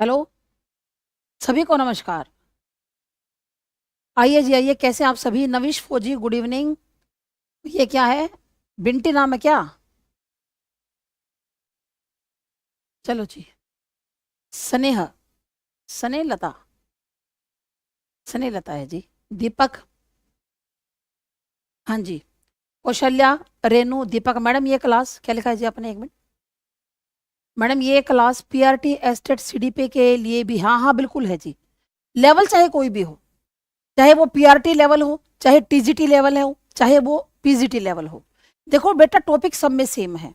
Hello, सभी को नमस्कार। आइए जी आइए, कैसे आप सभी? नविश फौजी, गुड इवनिंग। ये क्या है? बिंटी नाम है क्या? चलो जी। स्नेह, स्नेहलता, स्नेहलता है जी। दीपक, हाँ जी। कौशल्या, रेनू, दीपक। मैडम ये क्लास क्या लिखा है जी आपने? एक मिनट मैडम, ये क्लास पीआरटी एस्टेट सीडीपी के लिए भी, हाँ हाँ बिल्कुल है जी। लेवल चाहे कोई भी हो, चाहे वो पीआरटी लेवल हो, चाहे टीजीटी लेवल हो, चाहे वो पीजीटी लेवल हो। देखो बेटा, टॉपिक सब में सेम है।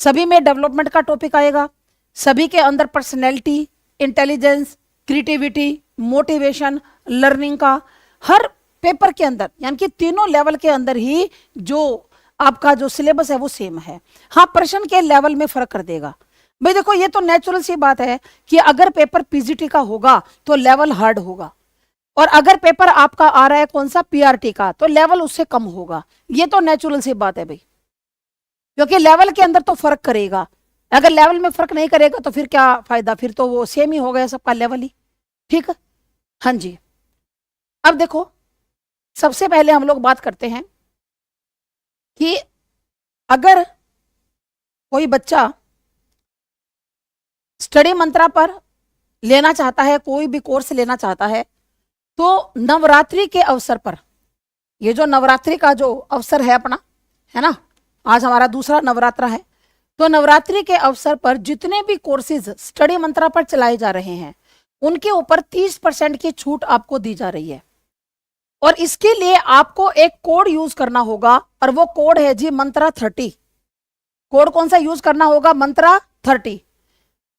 सभी में डेवलपमेंट का टॉपिक आएगा। सभी के अंदर personality, intelligence, creativity, motivation, learning का हर पेपर के अंदर, यानी कि तीनों लेवल के अंदर ही जो आपका जो सिलेबस है वो सेम है। हाँ, प्रश्न के लेवल में फर्क कर देगा। भाई देखो, ये तो नेचुरल सी बात है कि अगर पेपर पीजीटी का होगा तो लेवल हार्ड होगा, और अगर पेपर आपका आ रहा है कौन सा, पीआरटी का, तो लेवल उससे कम होगा। ये तो नेचुरल सी बात है भाई, क्योंकि लेवल के अंदर तो फर्क करेगा। अगर लेवल में फर्क नहीं करेगा तो फिर क्या फायदा, फिर तो वो सेम ही हो गया सबका लेवल ही। ठीक है, हाँ जी। अब देखो, सबसे पहले हम लोग बात करते हैं कि अगर कोई बच्चा स्टडी मंत्रा पर लेना चाहता है, कोई भी कोर्स लेना चाहता है, तो नवरात्रि के अवसर पर, ये जो नवरात्रि का जो अवसर है अपना, है ना, आज हमारा दूसरा नवरात्रा है, तो नवरात्रि के अवसर पर जितने भी कोर्सेज स्टडी मंत्रा पर चलाए जा रहे हैं उनके ऊपर 30% की छूट आपको दी जा रही है। और इसके लिए आपको एक कोड यूज करना होगा, और वो कोड है जी मंत्रा 30। कोड कौन सा यूज करना होगा? मंत्रा 30।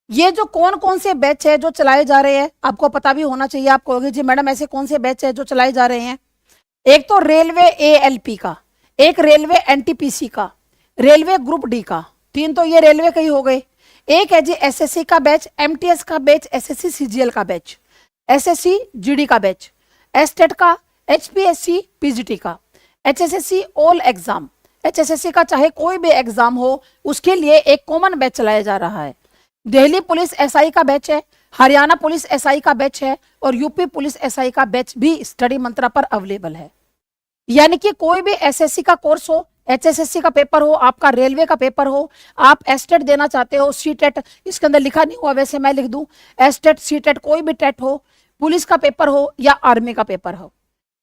ये जो कौन कौन से बैच है जो चलाए जा रहे हैं आपको पता भी होना चाहिए। आप कहोगे जी मैडम ऐसे कौन से बैच है जो चलाए जा रहे हैं? एक तो रेलवे एएलपी का, एक रेलवे एनटीपीसी का, रेलवे ग्रुप डी का। तीन तो ये रेलवे के ही हो गए। एक है जी एसएससी का बैच, एमटीएस का बैच, एसएससी सीजीएल का बैच, एसएससी जीडी का बैच, एस्टेट का, एचपीएससी पीजीटी का, एचएसएससी ऑल एग्जाम, एचएसएससी का चाहे कोई भी एग्जाम हो उसके लिए एक कॉमन बैच चलाया जा रहा है। दिल्ली पुलिस एसआई का बैच है, हरियाणा पुलिस एसआई का बैच है, और यूपी पुलिस एसआई का बैच भी स्टडी मंत्रा पर अवेलेबल है। यानी कि कोई भी एसएससी का कोर्स हो, एचएसएससी का पेपर हो, आपका रेलवे का पेपर हो, आप एस्टेट देना चाहते हो, सीटेट, इसके अंदर लिखा नहीं हुआ, वैसे मैं लिख दूं, एस्टेट, सीटेट, कोई भी टेट हो, पुलिस का पेपर हो या आर्मी का पेपर हो,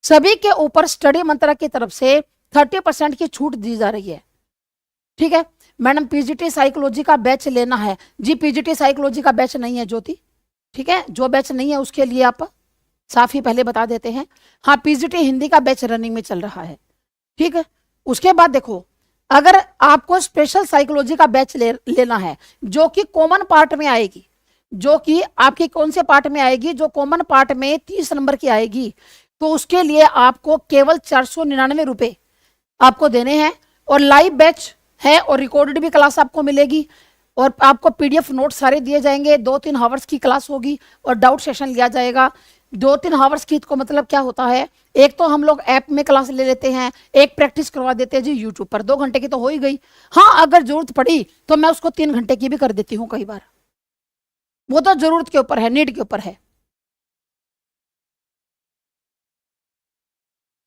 सभी के ऊपर स्टडी मंत्रा की तरफ से 30% की छूट दी जा रही है। ठीक है मैडम, पीजीटी साइकोलॉजी का बैच लेना है जी? पीजीटी साइकोलॉजी का बैच नहीं है ज्योति। ठीक है, जो बैच नहीं है उसके लिए आप साफ ही पहले बता देते हैं। हाँ, पीजीटी हिंदी का बैच रनिंग में चल रहा है। ठीक है, उसके बाद देखो, अगर आपको स्पेशल साइकोलॉजी का बैच लेना है जो कि कॉमन पार्ट में आएगी, जो कि आपकी कौन से पार्ट में आएगी, जो कॉमन पार्ट में 30 नंबर की आएगी, तो उसके लिए आपको केवल 499 रुपए आपको देने हैं। और लाइव बैच है और रिकॉर्डेड भी क्लास आपको मिलेगी, और आपको पीडीएफ नोट सारे दिए जाएंगे। 2-3 हावर्स की क्लास होगी और डाउट सेशन लिया जाएगा। 2-3 हावर्स की को मतलब क्या होता है, एक तो हम लोग ऐप में क्लास ले लेते हैं, एक प्रैक्टिस करवा देते हैं जी यूट्यूब पर। 2 घंटे की तो हो ही गई। हाँ, अगर जरूरत पड़ी तो मैं उसको 3 घंटे की भी कर देती हूँ कई बार। वो तो जरूरत के ऊपर है, नीड के ऊपर है।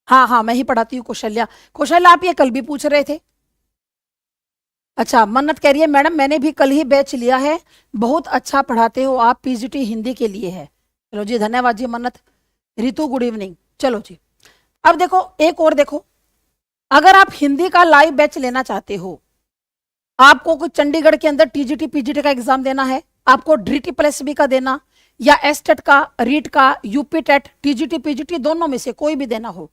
हाँ हाँ, मैं ही पढ़ाती हूँ कौशल्या। कौशल्या, आप ये कल भी पूछ रहे थे। अच्छा, मन्नत कह रही है मैडम मैंने भी कल ही बैच लिया है, बहुत अच्छा पढ़ाते हो आप, पीजीटी हिंदी के लिए है। चलो जी, धन्यवाद जी मन्नत। Ritu, good evening. चलो जी, अब देखो एक और देखो, अगर आप हिंदी का लाइव बैच लेना चाहते हो, आपको कुछ चंडीगढ़ के अंदर टीजीटी पीजीटी का एग्जाम देना है, आपको ड्रीटी प्लस बी का देना, या एसटेट का, रीट का, यूपी टेट, टीजीटी पीजीटी दोनों में से कोई भी देना हो,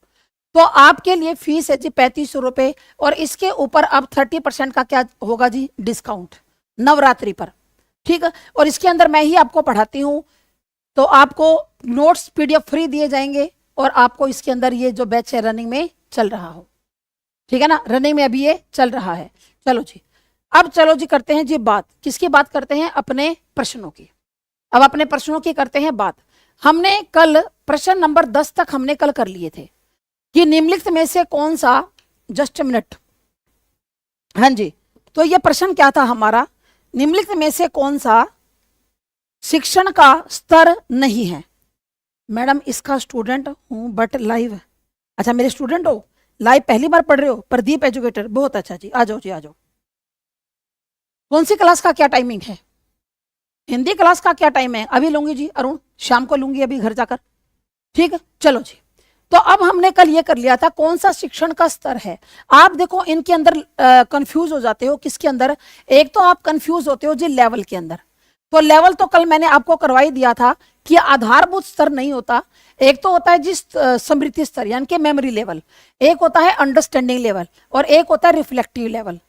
तो आपके लिए फीस है जी 3500 रुपए। और इसके ऊपर अब 30% का क्या होगा जी, डिस्काउंट नवरात्रि पर। ठीक है, और इसके अंदर मैं ही आपको पढ़ाती हूँ, तो आपको नोट्स पीडीएफ फ्री दिए जाएंगे, और आपको इसके अंदर ये जो बैच है रनिंग में चल रहा हो। ठीक है ना, रनिंग में अभी ये चल रहा है। चलो जी, अब चलो जी करते हैं जी बात, किसकी बात करते हैं? अपने प्रश्नों की। अब अपने प्रश्नों की करते हैं बात। हमने कल प्रश्न नंबर 10 तक हमने कल कर लिए थे कि निम्नलिखित में से कौन सा, जस्ट मिनट, हाँ जी, तो ये प्रश्न क्या था हमारा, निम्नलिखित में से कौन सा शिक्षण का स्तर नहीं है। मैडम इसका स्टूडेंट हूं बट लाइव, अच्छा मेरे स्टूडेंट हो, लाइव पहली बार पढ़ रहे हो, प्रदीप एजुकेटर, बहुत अच्छा जी, आ जाओ जी आ जाओ। कौन सी क्लास का क्या टाइमिंग है? हिंदी क्लास का क्या टाइम है? अभी लूंगी जी अरुण, शाम को लूंगी अभी घर जाकर, ठीक है चलो जी। तो अब हमने कल ये कर लिया था कौन सा शिक्षण का स्तर है। आप देखो इनके अंदर कंफ्यूज हो जाते हो, किसके अंदर? एक तो आप कंफ्यूज होते हो जी लेवल के अंदर। तो लेवल तो कल मैंने आपको करवाई दिया था कि आधारभूत स्तर नहीं होता, एक तो होता है जिस स्मृति स्तर यानी कि मेमोरी लेवल, एक होता है अंडरस्टैंडिंग लेवल और एक होता है रिफ्लेक्टिव लेवल।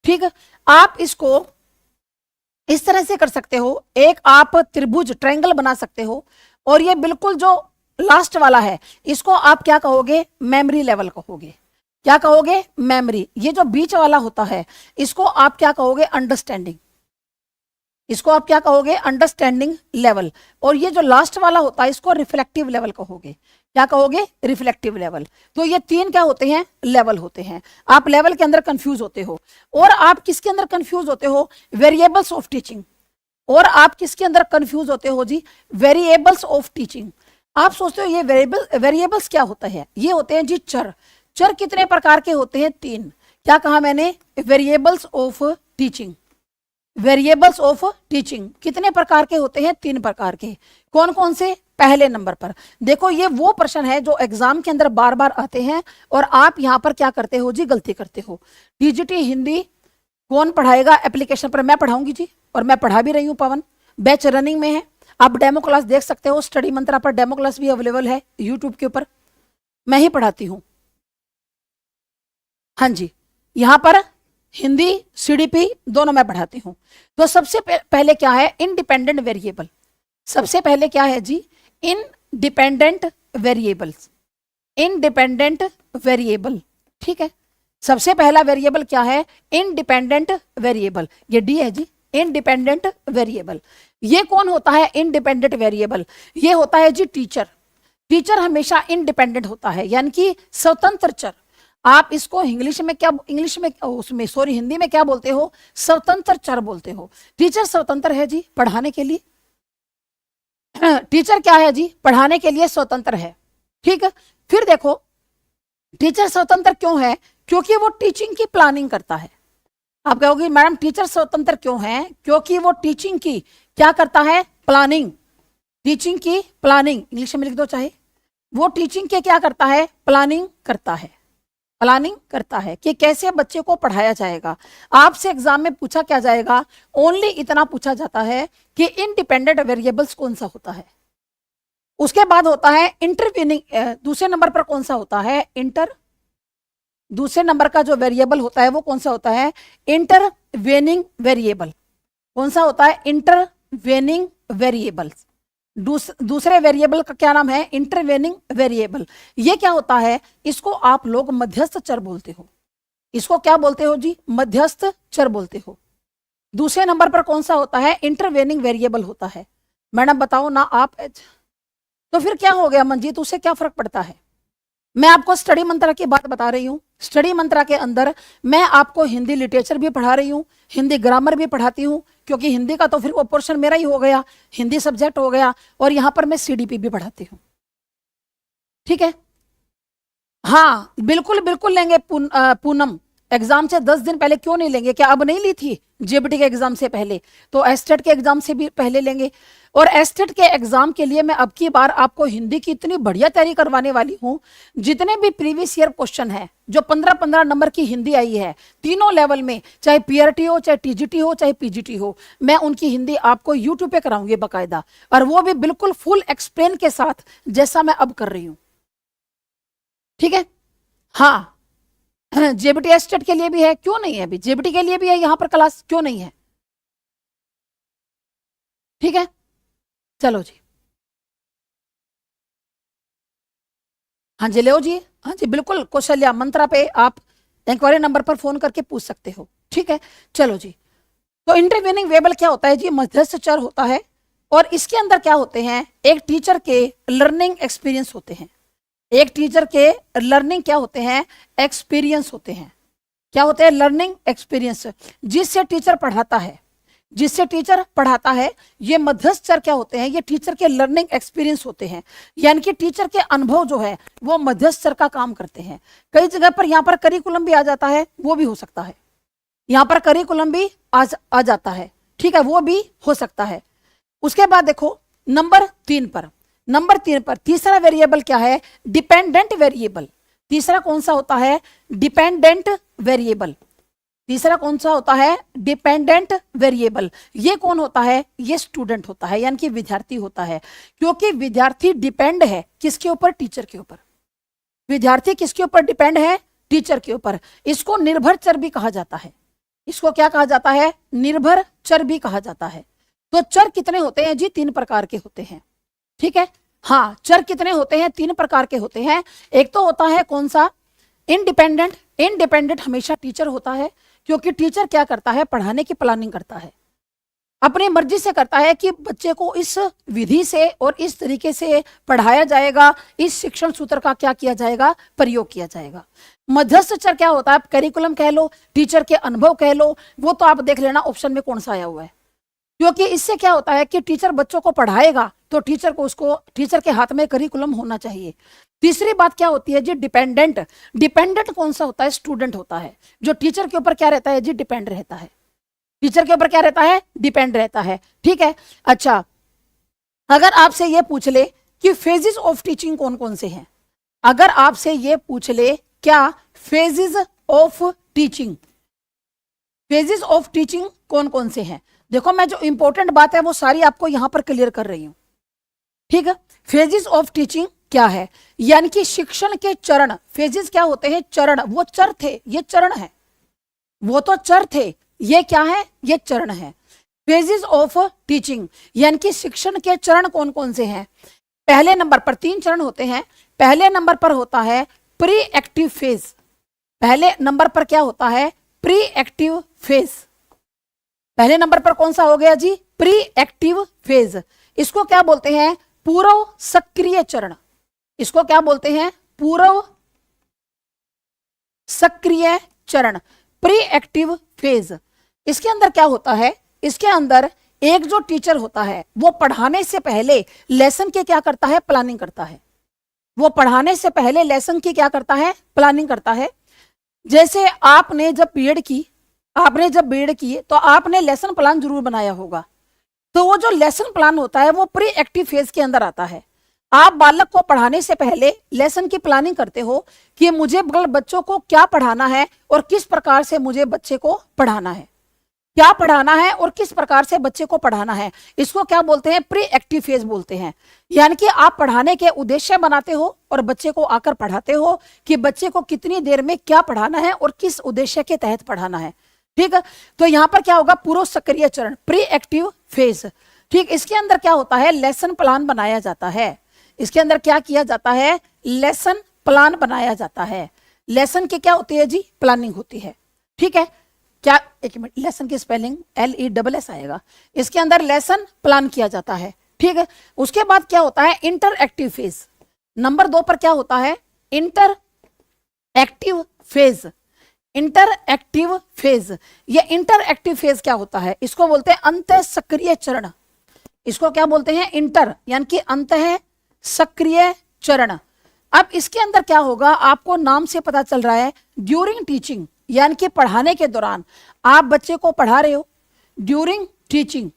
ठीक है, आप इसको इस तरह से कर सकते हो, एक आप त्रिभुज ट्रायंगल बना सकते हो और ये बिल्कुल जो लास्ट वाला है इसको आप क्या कहोगे? मेमोरी लेवल कहोगे। क्या कहोगे? मेमोरी। ये जो बीच वाला होता है इसको आप क्या कहोगे? अंडरस्टैंडिंग। इसको आप क्या कहोगे? Understanding level. और ये जो लास्ट वाला होता है इसको रिफ्लेक्टिव लेवल कहोगे। क्या कहोगे? Reflective level. तो ये तीन क्या होते हैं? लेवल होते हैं। आप लेवल के अंदर कंफ्यूज होते हो। और आप किसके अंदर कंफ्यूज होते हो? Variables of teaching. और आप किसके अंदर कंफ्यूज होते हो जी? Variables of teaching. आप सोचते हो ये वेरिएबल्स क्या होता है? ये होते हैं जी चर। चर कितने प्रकार के होते हैं? तीन। क्या कहा मैंने? Variables of teaching. Variables of teaching कितने प्रकार के होते हैं? तीन प्रकार के। कौन कौन से? पहले नंबर पर देखो, ये वो प्रश्न है जो एग्जाम के अंदर बार बार आते हैं और आप यहां पर क्या करते हो जी? गलती करते हो। टीजीटी हिंदी कौन पढ़ाएगा? एप्लीकेशन पर मैं पढ़ाऊंगी जी, और मैं पढ़ा भी रही हूँ। पवन बैच रनिंग में है, आप डेमो क्लास देख सकते हो। स्टडी मंत्रा पर डेमो क्लास भी अवेलेबल है यूट्यूब के ऊपर, मैं ही पढ़ाती हूँ। हाँ जी, यहाँ पर हिंदी सीडीपी दोनों मैं पढ़ाती हूँ। तो सबसे पहले क्या है? Independent variable. सबसे पहले क्या है जी? Independent variables. इंडिपेंडेंट वेरिएबल, ठीक है। सबसे पहला वेरिएबल क्या है? Independent variable. ये डी है जी, इंडिपेंडेंट वेरिएबल। ये कौन होता है इंडिपेंडेंट वेरिएबल? ये होता है जी टीचर। टीचर हमेशा इंडिपेंडेंट होता है, यानी कि स्वतंत्र चर। आप इसको इंग्लिश में क्या, इंग्लिश में उसमें सॉरी हिंदी में क्या बोलते हो? स्वतंत्र चर बोलते हो। टीचर स्वतंत्र है जी पढ़ाने के लिए। टीचर क्या है जी? पढ़ाने के लिए स्वतंत्र है, ठीक है। फिर देखो टीचर स्वतंत्र क्यों है? क्योंकि वो टीचिंग की प्लानिंग करता है। आप कहोगे मैडम टीचर स्वतंत्र क्यों है? क्योंकि वो टीचिंग की क्या करता है? प्लानिंग। टीचिंग की प्लानिंग, इंग्लिश में लिख दो चाहे। वो टीचिंग के क्या करता है? प्लानिंग करता है। प्लानिंग करता है कि कैसे बच्चे को पढ़ाया जाएगा। आपसे एग्जाम में पूछा क्या जाएगा? ओनली इतना पूछा जाता है कि इंडिपेंडेंट वेरिएबल्स कौन सा होता है। उसके बाद होता है इंटरवीनिंग। दूसरे नंबर पर कौन सा होता है? दूसरे नंबर का जो वेरिएबल होता है वो कौन सा होता है? Intervening variable. कौन सा होता है? Intervening variable. दूसरे वेरिएबल का क्या नाम है? Intervening variable. ये क्या होता है? इसको आप लोग मध्यस्थ चर बोलते हो। इसको क्या बोलते हो जी? मध्यस्थ चर बोलते हो। दूसरे नंबर पर कौन सा होता है? इंटरवेनिंग वेरिएबल होता है। मैडम बताओ ना आप, तो फिर क्या हो गया मंजीत, उससे क्या फर्क पड़ता है? मैं आपको स्टडी मंत्रा की बात बता रही हूँ। स्टडी मंत्रा के अंदर मैं आपको हिंदी लिटरेचर भी पढ़ा रही हूँ, हिंदी ग्रामर भी पढ़ाती हूँ, क्योंकि हिंदी का तो फिर वो पोर्शन मेरा ही हो गया, हिंदी सब्जेक्ट हो गया। और यहाँ पर मैं सीडीपी भी पढ़ाती हूँ, ठीक है। हाँ बिल्कुल बिल्कुल लेंगे पूनम, एग्जाम से 10 दिन पहले क्यों नहीं लेंगे? क्या अब नहीं ली थी जेबीटी के एग्जाम से पहले? तो एस्टेट के एग्जाम से भी पहले लेंगे। और एस्टेट के एग्जाम के लिए मैं अब की बार आपको हिंदी की इतनी बढ़िया तैयारी करवाने वाली हूँ। जितने भी प्रीवियस ईयर क्वेश्चन है जो 15-15 नंबर की हिंदी आई है तीनों लेवल में, चाहे पीआरटी हो, चाहे टीजीटी हो, चाहे पीजीटी हो, मैं उनकी हिंदी आपको यूट्यूब पे कराऊंगी बाकायदा, और वो भी बिल्कुल फुल एक्सप्लेन के साथ जैसा मैं अब कर रही हूँ, ठीक है। हाँ जेबीटी एस्टेट के लिए भी है, क्यों नहीं है? अभी जेबीटी के लिए भी है यहाँ पर क्लास, क्यों नहीं है? ठीक है चलो जी। हाँ जी ले जी, हाँ जी बिल्कुल कौशल्या मंत्रा पे आप इंक्वायरी नंबर पर फोन करके पूछ सकते हो, ठीक है। चलो जी, तो इंटरवेनिंग वेरिएबल क्या होता है जी? मध्यस्थ चर होता है। और इसके अंदर क्या होते हैं? एक टीचर के लर्निंग एक्सपीरियंस होते हैं। एक टीचर के लर्निंग क्या होते हैं? एक्सपीरियंस होते हैं। क्या होते हैं? Learning experience. जिससे टीचर पढ़ाता है, जिससे टीचर पढ़ाता है। ये मध्यस्थ चर क्या होते हैं, ये टीचर के लर्निंग एक्सपीरियंस होते हैं, यानी कि टीचर के अनुभव जो है वो मध्यस्थ चर का काम करते हैं। कई जगह पर यहाँ पर करिकुलम भी आ जाता है, वो भी हो सकता है, यहाँ पर करिकुलम भी आ जाता है, ठीक है, वो भी हो सकता है। उसके बाद देखो नंबर 3 पर तीसरा वेरिएबल क्या है, डिपेंडेंट वेरिएबल। तीसरा कौन सा होता है, डिपेंडेंट वेरिएबल। तीसरा कौन सा होता है, डिपेंडेंट वेरिएबल। ये कौन होता है, ये स्टूडेंट होता है, यानी कि विद्यार्थी होता है, क्योंकि विद्यार्थी डिपेंड है किसके ऊपर, टीचर के ऊपर। विद्यार्थी किसके ऊपर डिपेंड है, टीचर के ऊपर। इसको निर्भर चर भी कहा जाता है। इसको क्या कहा जाता है, निर्भर चर भी कहा जाता है। तो चर कितने होते हैं जी, 3 प्रकार के होते हैं, ठीक है। हाँ, चर कितने होते हैं, 3 प्रकार के होते हैं। एक तो होता है कौन सा, इंडिपेंडेंट। इंडिपेंडेंट हमेशा टीचर होता है, क्योंकि टीचर क्या करता है, पढ़ाने की प्लानिंग करता है, अपनी मर्जी से करता है कि बच्चे को इस विधि से और इस तरीके से पढ़ाया जाएगा, इस शिक्षण सूत्र का क्या किया जाएगा, प्रयोग किया जाएगा। मध्यस्थ चर क्या होता है, करिकुलम कह लो, टीचर के अनुभव कह लो, वो तो आप देख लेना ऑप्शन में कौन सा आया हुआ है, क्योंकि इससे क्या होता है कि टीचर बच्चों को पढ़ाएगा तो टीचर के हाथ में करिकुलम होना चाहिए। तीसरी बात क्या होती है जी, डिपेंडेंट। डिपेंडेंट कौन सा होता है, स्टूडेंट होता है, जो टीचर के ऊपर क्या रहता है जी, डिपेंड रहता है। टीचर के ऊपर क्या रहता है, डिपेंड रहता है, ठीक है। अच्छा, अगर आपसे ये पूछ ले कि फेजेस ऑफ टीचिंग कौन कौन से हैं, अगर आपसे ये पूछ ले क्या phases of teaching, phases of teaching कौन कौन से हैं, देखो मैं जो इंपॉर्टेंट बात है वो सारी आपको यहां पर क्लियर कर रही हूं, ठीक है। फेजेस ऑफ टीचिंग क्या है, यानी कि शिक्षण के चरण। फेजेस क्या होते हैं, चरण। वो चर थे, ये चरण है, वो तो चर थे, ये क्या है, ये चरण है। फेजेस ऑफ टीचिंग यानी कि शिक्षण के चरण कौन कौन से हैं। पहले नंबर पर 3 चरण होते हैं। पहले नंबर पर होता है प्री एक्टिव फेज। पहले नंबर पर क्या होता है, प्री एक्टिव फेज। पहले नंबर पर कौन सा हो गया जी, प्री एक्टिव फेज। इसको क्या बोलते हैं, पूर्व सक्रिय चरण। इसको क्या बोलते हैं, पूर्व सक्रिय चरण, प्री एक्टिव फेज। इसके अंदर क्या होता है, इसके अंदर एक जो टीचर होता है वो पढ़ाने से पहले लेसन के क्या करता है, प्लानिंग करता है। वो पढ़ाने से पहले लेसन की क्या करता है, प्लानिंग करता है। जैसे आपने जब बीएड की तो आपने लेसन प्लान जरूर बनाया होगा, तो वो जो लेसन प्लान होता है वो प्री एक्टिव फेज के अंदर आता है। आप बालक को पढ़ाने से पहले लेसन की प्लानिंग करते हो कि मुझे बच्चों को क्या पढ़ाना है और किस प्रकार से मुझे बच्चे को पढ़ाना है, क्या पढ़ाना है और किस प्रकार से बच्चे को पढ़ाना है। इसको क्या बोलते हैं, प्री एक्टिव फेज बोलते हैं। यानी कि आप पढ़ाने के उद्देश्य बनाते हो और बच्चे को आकर पढ़ाते हो कि बच्चे को कितनी देर में क्या पढ़ाना है और किस उद्देश्य के तहत पढ़ाना है, ठीक है। तो यहां पर क्या होगा, पूर्व सक्रिय चरण, प्री एक्टिव फेज, ठीक। इसके अंदर क्या होता है, लेसन प्लान बनाया जाता है। इसके अंदर क्या किया जाता है, लेसन प्लान बनाया जाता है। लेसन की क्या होती है जी, प्लानिंग होती है, ठीक है। क्या, एक मिनट, लेसन की स्पेलिंग LESS आएगा। इसके अंदर लेसन प्लान किया जाता है, ठीक है। उसके बाद क्या होता है, इंटर एक्टिव फेज। नंबर 2 पर क्या होता है, inter active phase. Inter active phase, ये इंटर एक्टिव फेज क्या होता है, इसको बोलते हैं अंत सक्रिय चरण। इसको क्या बोलते हैं, इंटर यानी कि अंत है सक्रिय चरण। अब इसके अंदर क्या होगा, आपको नाम से पता चल रहा है, ड्यूरिंग टीचिंग यानी कि पढ़ाने के दौरान आप बच्चे को पढ़ा रहे हो, ड्यूरिंग टीचिंग।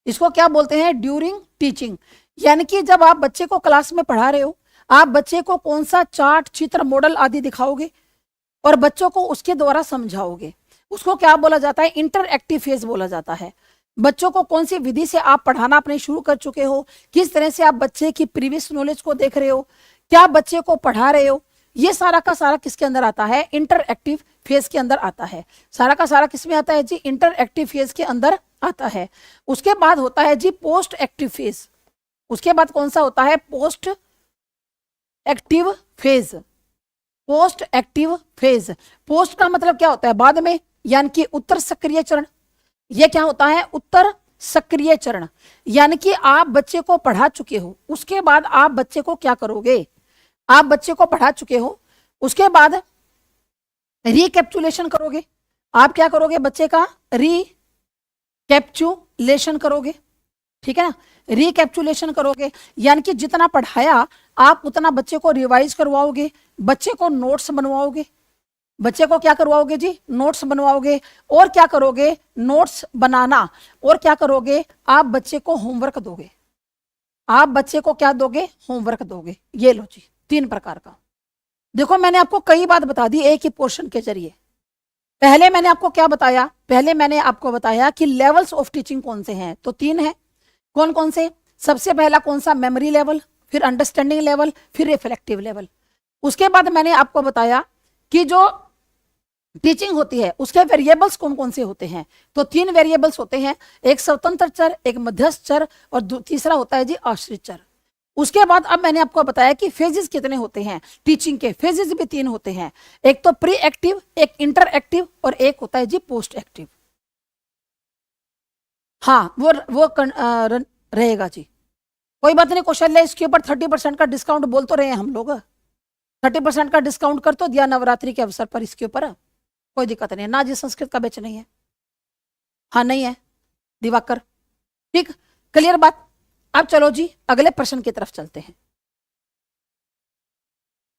इसको क्या बोलते हैं, ड्यूरिंग टीचिंग, यानी कि जब आप बच्चे को क्लास में पढ़ा रहे हो, आप बच्चे को कौन सा चार्ट, चित्र, मॉडल आदि दिखाओगे और बच्चों को उसके द्वारा समझाओगे। उसको क्या बोला जाता है, इंटर एक्टिव फेज बोला जाता है। बच्चों को कौन सी विधि से आप पढ़ाना अपने शुरू कर चुके हो, किस तरह से आप बच्चे की प्रीवियस नॉलेज को देख रहे हो, क्या बच्चे को पढ़ा रहे हो, ये सारा का सारा किसके अंदर आता है, इंटर एक्टिव फेज के अंदर आता है। सारा का सारा किसमें आता है जी, इंटर एक्टिव फेज के अंदर आता है। उसके बाद होता है जी पोस्ट एक्टिव फेज। उसके बाद कौन सा होता है, post active phase. Post active phase, post का मतलब क्या होता है, बाद में, यानी कि उत्तर सक्रिय चरण। यह क्या होता है, उत्तर सक्रिय चरण, यानी कि आप बच्चे को पढ़ा चुके हो, उसके बाद आप बच्चे को क्या करोगे, आप बच्चे को पढ़ा चुके हो, उसके बाद रिकैप्चुलेशन करोगे। आप क्या करोगे, बच्चे का कैप्चुलेशन करोगे, ठीक है ना, रिकैप्चुलेशन करोगे, यानी कि जितना पढ़ाया आप उतना बच्चे को रिवाइज करवाओगे, बच्चे को नोट्स बनवाओगे, बच्चे को क्या करवाओगे जी, नोट्स बनवाओगे। और क्या करोगे, नोट्स बनाना, और क्या करोगे, आप बच्चे को होमवर्क दोगे, आप बच्चे को क्या दोगे, होमवर्क दोगे। ये लो जी 3 प्रकार का। देखो मैंने आपको कई बात बता दी एक ही पोर्शन के जरिए। पहले मैंने आपको क्या बताया, पहले मैंने आपको बताया कि लेवल्स ऑफ टीचिंग कौन से हैं, तो 3 हैं। कौन कौन से, सबसे पहला कौन सा, मेमोरी लेवल, फिर अंडरस्टैंडिंग लेवल, फिर रिफ्लेक्टिव लेवल। उसके बाद मैंने आपको बताया कि जो टीचिंग होती है उसके वेरिएबल्स कौन कौन से होते हैं, तो 3 वेरिएबल्स होते हैं, एक स्वतंत्र चर, एक मध्यस्थ चर, और तीसरा होता है जी आश्रित चर। उसके बाद अब मैंने आपको बताया कि फेजेस कितने होते हैं, टीचिंग के फेजेस भी 3 होते हैं, एक तो प्री एक्टिव, एक इंटर एक्टिव, और एक होता है जी पोस्ट एक्टिव। हाँ वो रहेगा जी, कोई बात नहीं। कौशल्या इसके ऊपर 30% का डिस्काउंट बोल तो रहे हैं हम लोग, 30% का डिस्काउंट कर तो दिया नवरात्रि के अवसर पर, इसके ऊपर कोई दिक्कत नहीं है ना जी। संस्कृत का बैच नहीं है, हाँ नहीं है दिवाकर, ठीक, क्लियर बात। अब चलो जी अगले प्रश्न की तरफ चलते हैं।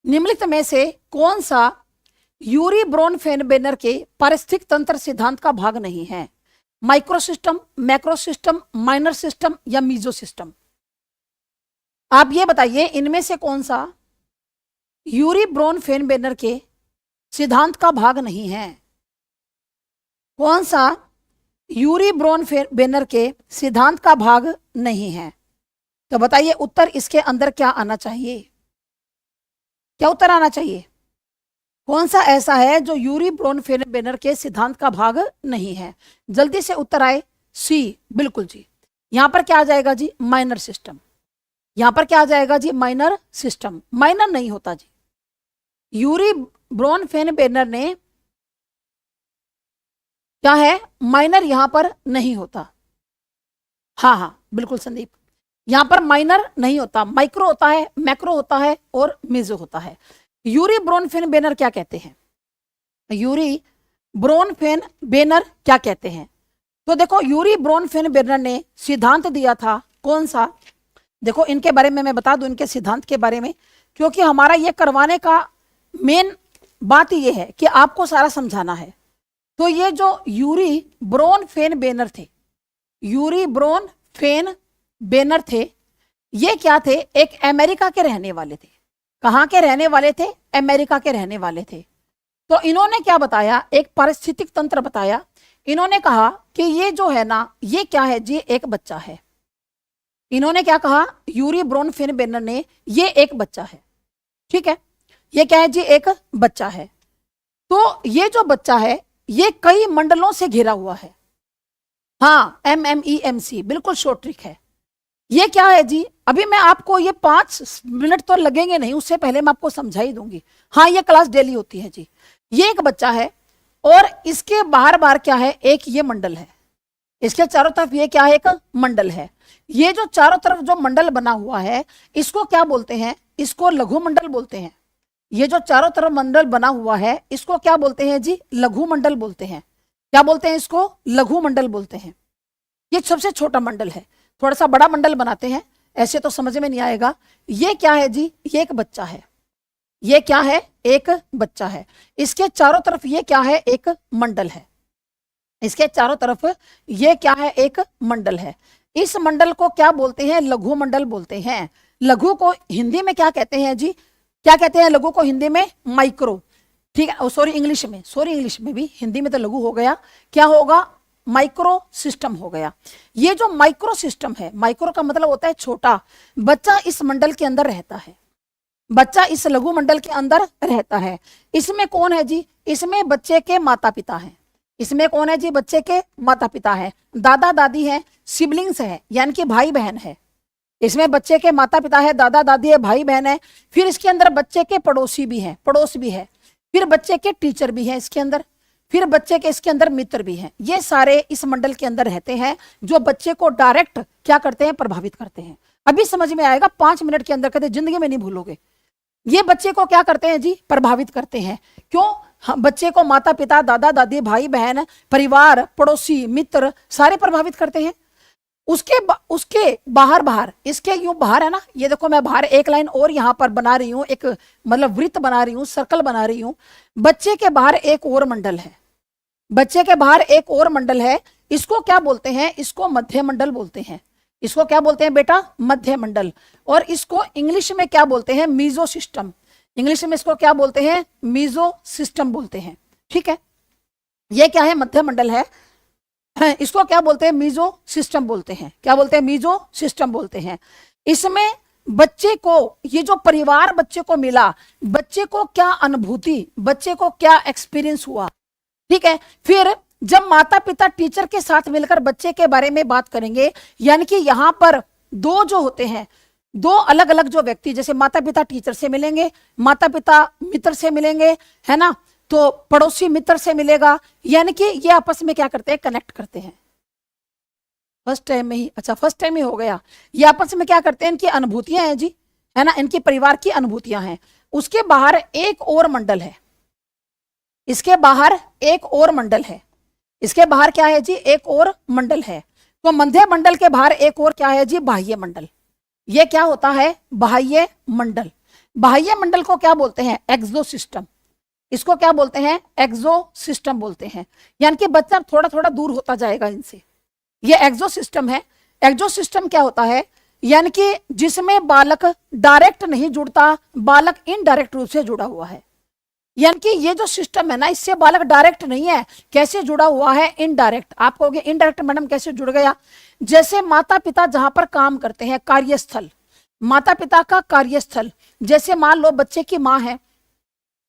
निम्नलिखित में से कौन सा यूरी ब्रोन फेनबेनर के पारिस्थितिक तंत्र सिद्धांत का भाग नहीं है, micro system, macro system, minor system या मीजो सिस्टम। आप ये बताइए इनमें से कौन सा यूरी ब्रोन फेनबेनर के सिद्धांत का भाग नहीं है, कौन सा यूरी ब्रोन फेनबेनर के सिद्धांत का भाग नहीं है। तो बताइए उत्तर इसके अंदर क्या आना चाहिए, क्या उत्तर आना चाहिए, कौन सा ऐसा है जो यूरी ब्रोन फेनबेनर के सिद्धांत का भाग नहीं है। जल्दी से उत्तर आए, सी, बिल्कुल जी। यहां पर क्या आ जाएगा जी, माइनर सिस्टम, यहां पर क्या आ जाएगा जी, माइनर सिस्टम। माइनर नहीं होता जी, यूरी ब्रोन फेनबेनर ने क्या है, माइनर यहां पर नहीं होता। हाँ हाँ बिल्कुल संदीप, यहां पर माइनर नहीं होता, माइक्रो होता है, मैक्रो होता है और मेजो होता है। यूरी ब्रोन फेनबेनर क्या कहते हैं, यूरी ब्रोन फेनबेनर क्या कहते हैं, तो देखो यूरी ब्रोन फेनबेनर ने सिद्धांत दिया था कौन सा। देखो इनके बारे में मैं बता दूं, इनके सिद्धांत के बारे में, क्योंकि हमारा ये करवाने का मेन बात ये है कि आपको सारा समझाना है। तो ये जो यूरी ब्रोन फेनबेनर थे, यूरी ब्रोन फेनबेनर थे, ये क्या थे, एक अमेरिका के रहने वाले थे। कहां के रहने वाले थे, अमेरिका के रहने वाले थे। तो इन्होंने क्या बताया, एक पारिस्थितिक तंत्र बताया। इन्होंने कहा कि ये जो है ना, ये क्या है जी, एक बच्चा है। इन्होंने क्या कहा, यूरी ब्रोन फेनबेनर ने, ये एक बच्चा है, ठीक है, ये क्या है जी, एक बच्चा है। तो ये जो बच्चा है ये कई मंडलों से घिरा हुआ है। हाँ MMEMC बिल्कुल शॉर्ट ट्रिक है। ये क्या है जी, अभी मैं आपको ये 5 मिनट तो लगेंगे नहीं, उससे पहले मैं आपको समझा ही दूंगी। हाँ ये क्लास डेली होती है जी। ये एक बच्चा है और इसके बाहर बाहर क्या है, एक ये मंडल है, इसके चारों तरफ ये क्या है, एक मंडल है। ये जो चारों तरफ जो मंडल बना हुआ है इसको क्या बोलते हैं, इसको लघु मंडल बोलते हैं। ये जो चारों तरफ मंडल बना हुआ है इसको क्या बोलते हैं जी, लघु मंडल बोलते हैं। क्या बोलते हैं इसको, लघु मंडल बोलते हैं। ये सबसे छोटा मंडल है, थोड़ा सा बड़ा मंडल बनाते हैं, ऐसे तो समझ में नहीं आएगा। ये क्या है जी, ये एक बच्चा है, ये क्या है, एक बच्चा है। इसके चारों तरफ ये क्या है, एक मंडल है, इसके चारों तरफ ये क्या है, एक मंडल है। इस मंडल को क्या बोलते हैं, लघु मंडल बोलते हैं। लघु को हिंदी में क्या कहते हैं जी, क्या कहते हैं लघु को हिंदी में, माइक्रो, ठीक है, सॉरी इंग्लिश में भी, हिंदी में तो लघु हो गया, क्या होगा, माइक्रो सिस्टम हो गया। ये जो माइक्रो सिस्टम है, माइक्रो का मतलब होता है छोटा, बच्चा इस मंडल के अंदर रहता है, बच्चा इस लघु मंडल के अंदर रहता है। इसमें कौन है जी, इसमें बच्चे के माता पिता हैं, इसमें कौन है जी, बच्चे के माता पिता हैं, दादा दादी हैं, सिबलिंग्स हैं, यानी कि भाई बहन है। इसमें बच्चे के माता पिता है, दादा दादी है, भाई बहन है। फिर इसके अंदर बच्चे के पड़ोसी भी हैं, पड़ोस भी है। फिर बच्चे के टीचर भी हैं इसके अंदर, फिर बच्चे के इसके अंदर मित्र भी हैं। ये सारे इस मंडल के अंदर रहते हैं जो बच्चे को डायरेक्ट क्या करते हैं, प्रभावित करते हैं। अभी समझ में आएगा, 5 मिनट के अंदर कहते जिंदगी में नहीं भूलोगे। ये बच्चे को क्या करते हैं जी, प्रभावित करते हैं। क्यों, हाँ, बच्चे को माता पिता, दादा दादी, भाई बहन, परिवार, पड़ोसी, मित्र सारे प्रभावित करते हैं। उसके बाहर बाहर, इसके यूं बाहर है ना, ये देखो मैं बाहर एक लाइन और यहां पर बना रही हूं, एक मतलब वृत्त बना रही हूं, सर्कल बना रही हूं। बच्चे के बाहर एक और मंडल है, बच्चे के बाहर एक और मंडल है। इसको क्या बोलते हैं? इसको मध्य मंडल बोलते हैं। इसको क्या बोलते हैं बेटा? मध्य मंडल। और इसको इंग्लिश में क्या बोलते हैं? Meso system. इंग्लिश में इसको क्या बोलते हैं? मीजो सिस्टम बोलते हैं। ठीक है, ये क्या है? मध्य मंडल है। इसको क्या बोलते हैं? मीजो सिस्टम बोलते हैं। क्या बोलते हैं? मीजो सिस्टम बोलते हैं। इसमें बच्चे को, ये जो परिवार बच्चे को मिला, बच्चे को क्या अनुभूति, बच्चे को क्या एक्सपीरियंस हुआ, ठीक है। फिर जब माता पिता टीचर के साथ मिलकर बच्चे के बारे में बात करेंगे, यानी कि यहां पर दो जो होते हैं, दो अलग अलग जो व्यक्ति, जैसे माता पिता टीचर से मिलेंगे, माता पिता मित्र से मिलेंगे, है ना, तो पड़ोसी मित्र से मिलेगा, यानी कि ये आपस में क्या करते हैं? कनेक्ट करते हैं। फर्स्ट टाइम में ही, अच्छा फर्स्ट टाइम ही हो गया। ये आपस में क्या करते हैं? इनकी अनुभूतियां हैं जी, है ना, इनकी परिवार की अनुभूतियां हैं। उसके बाहर एक और मंडल है, इसके बाहर एक और मंडल है। इसके बाहर क्या है जी? एक और मंडल है। तो मध्य मंडल के बाहर एक और क्या है जी? बाह्य मंडल। ये क्या होता है? बाह्य मंडल। बाह्य मंडल को क्या बोलते हैं? एक्सो सिस्टम। इसको क्या बोलते हैं? एक्सो सिस्टम बोलते हैं। यानी कि बच्चा थोड़ा थोड़ा दूर होता जाएगा इनसे, ये एक्सो सिस्टम है। एक्सो सिस्टम क्या होता है? यानी कि जिसमें बालक डायरेक्ट नहीं जुड़ता, बालक इनडायरेक्ट रूप से जुड़ा हुआ है। यानी कि ये जो सिस्टम है ना, इससे बालक डायरेक्ट नहीं है, कैसे जुड़ा हुआ है? इनडायरेक्ट। आप कहोगे इनडायरेक्ट मैडम कैसे जुड़ गया? जैसे माता पिता जहां पर काम करते हैं, कार्यस्थल, माता पिता का कार्यस्थल, जैसे मान लो बच्चे की माँ है,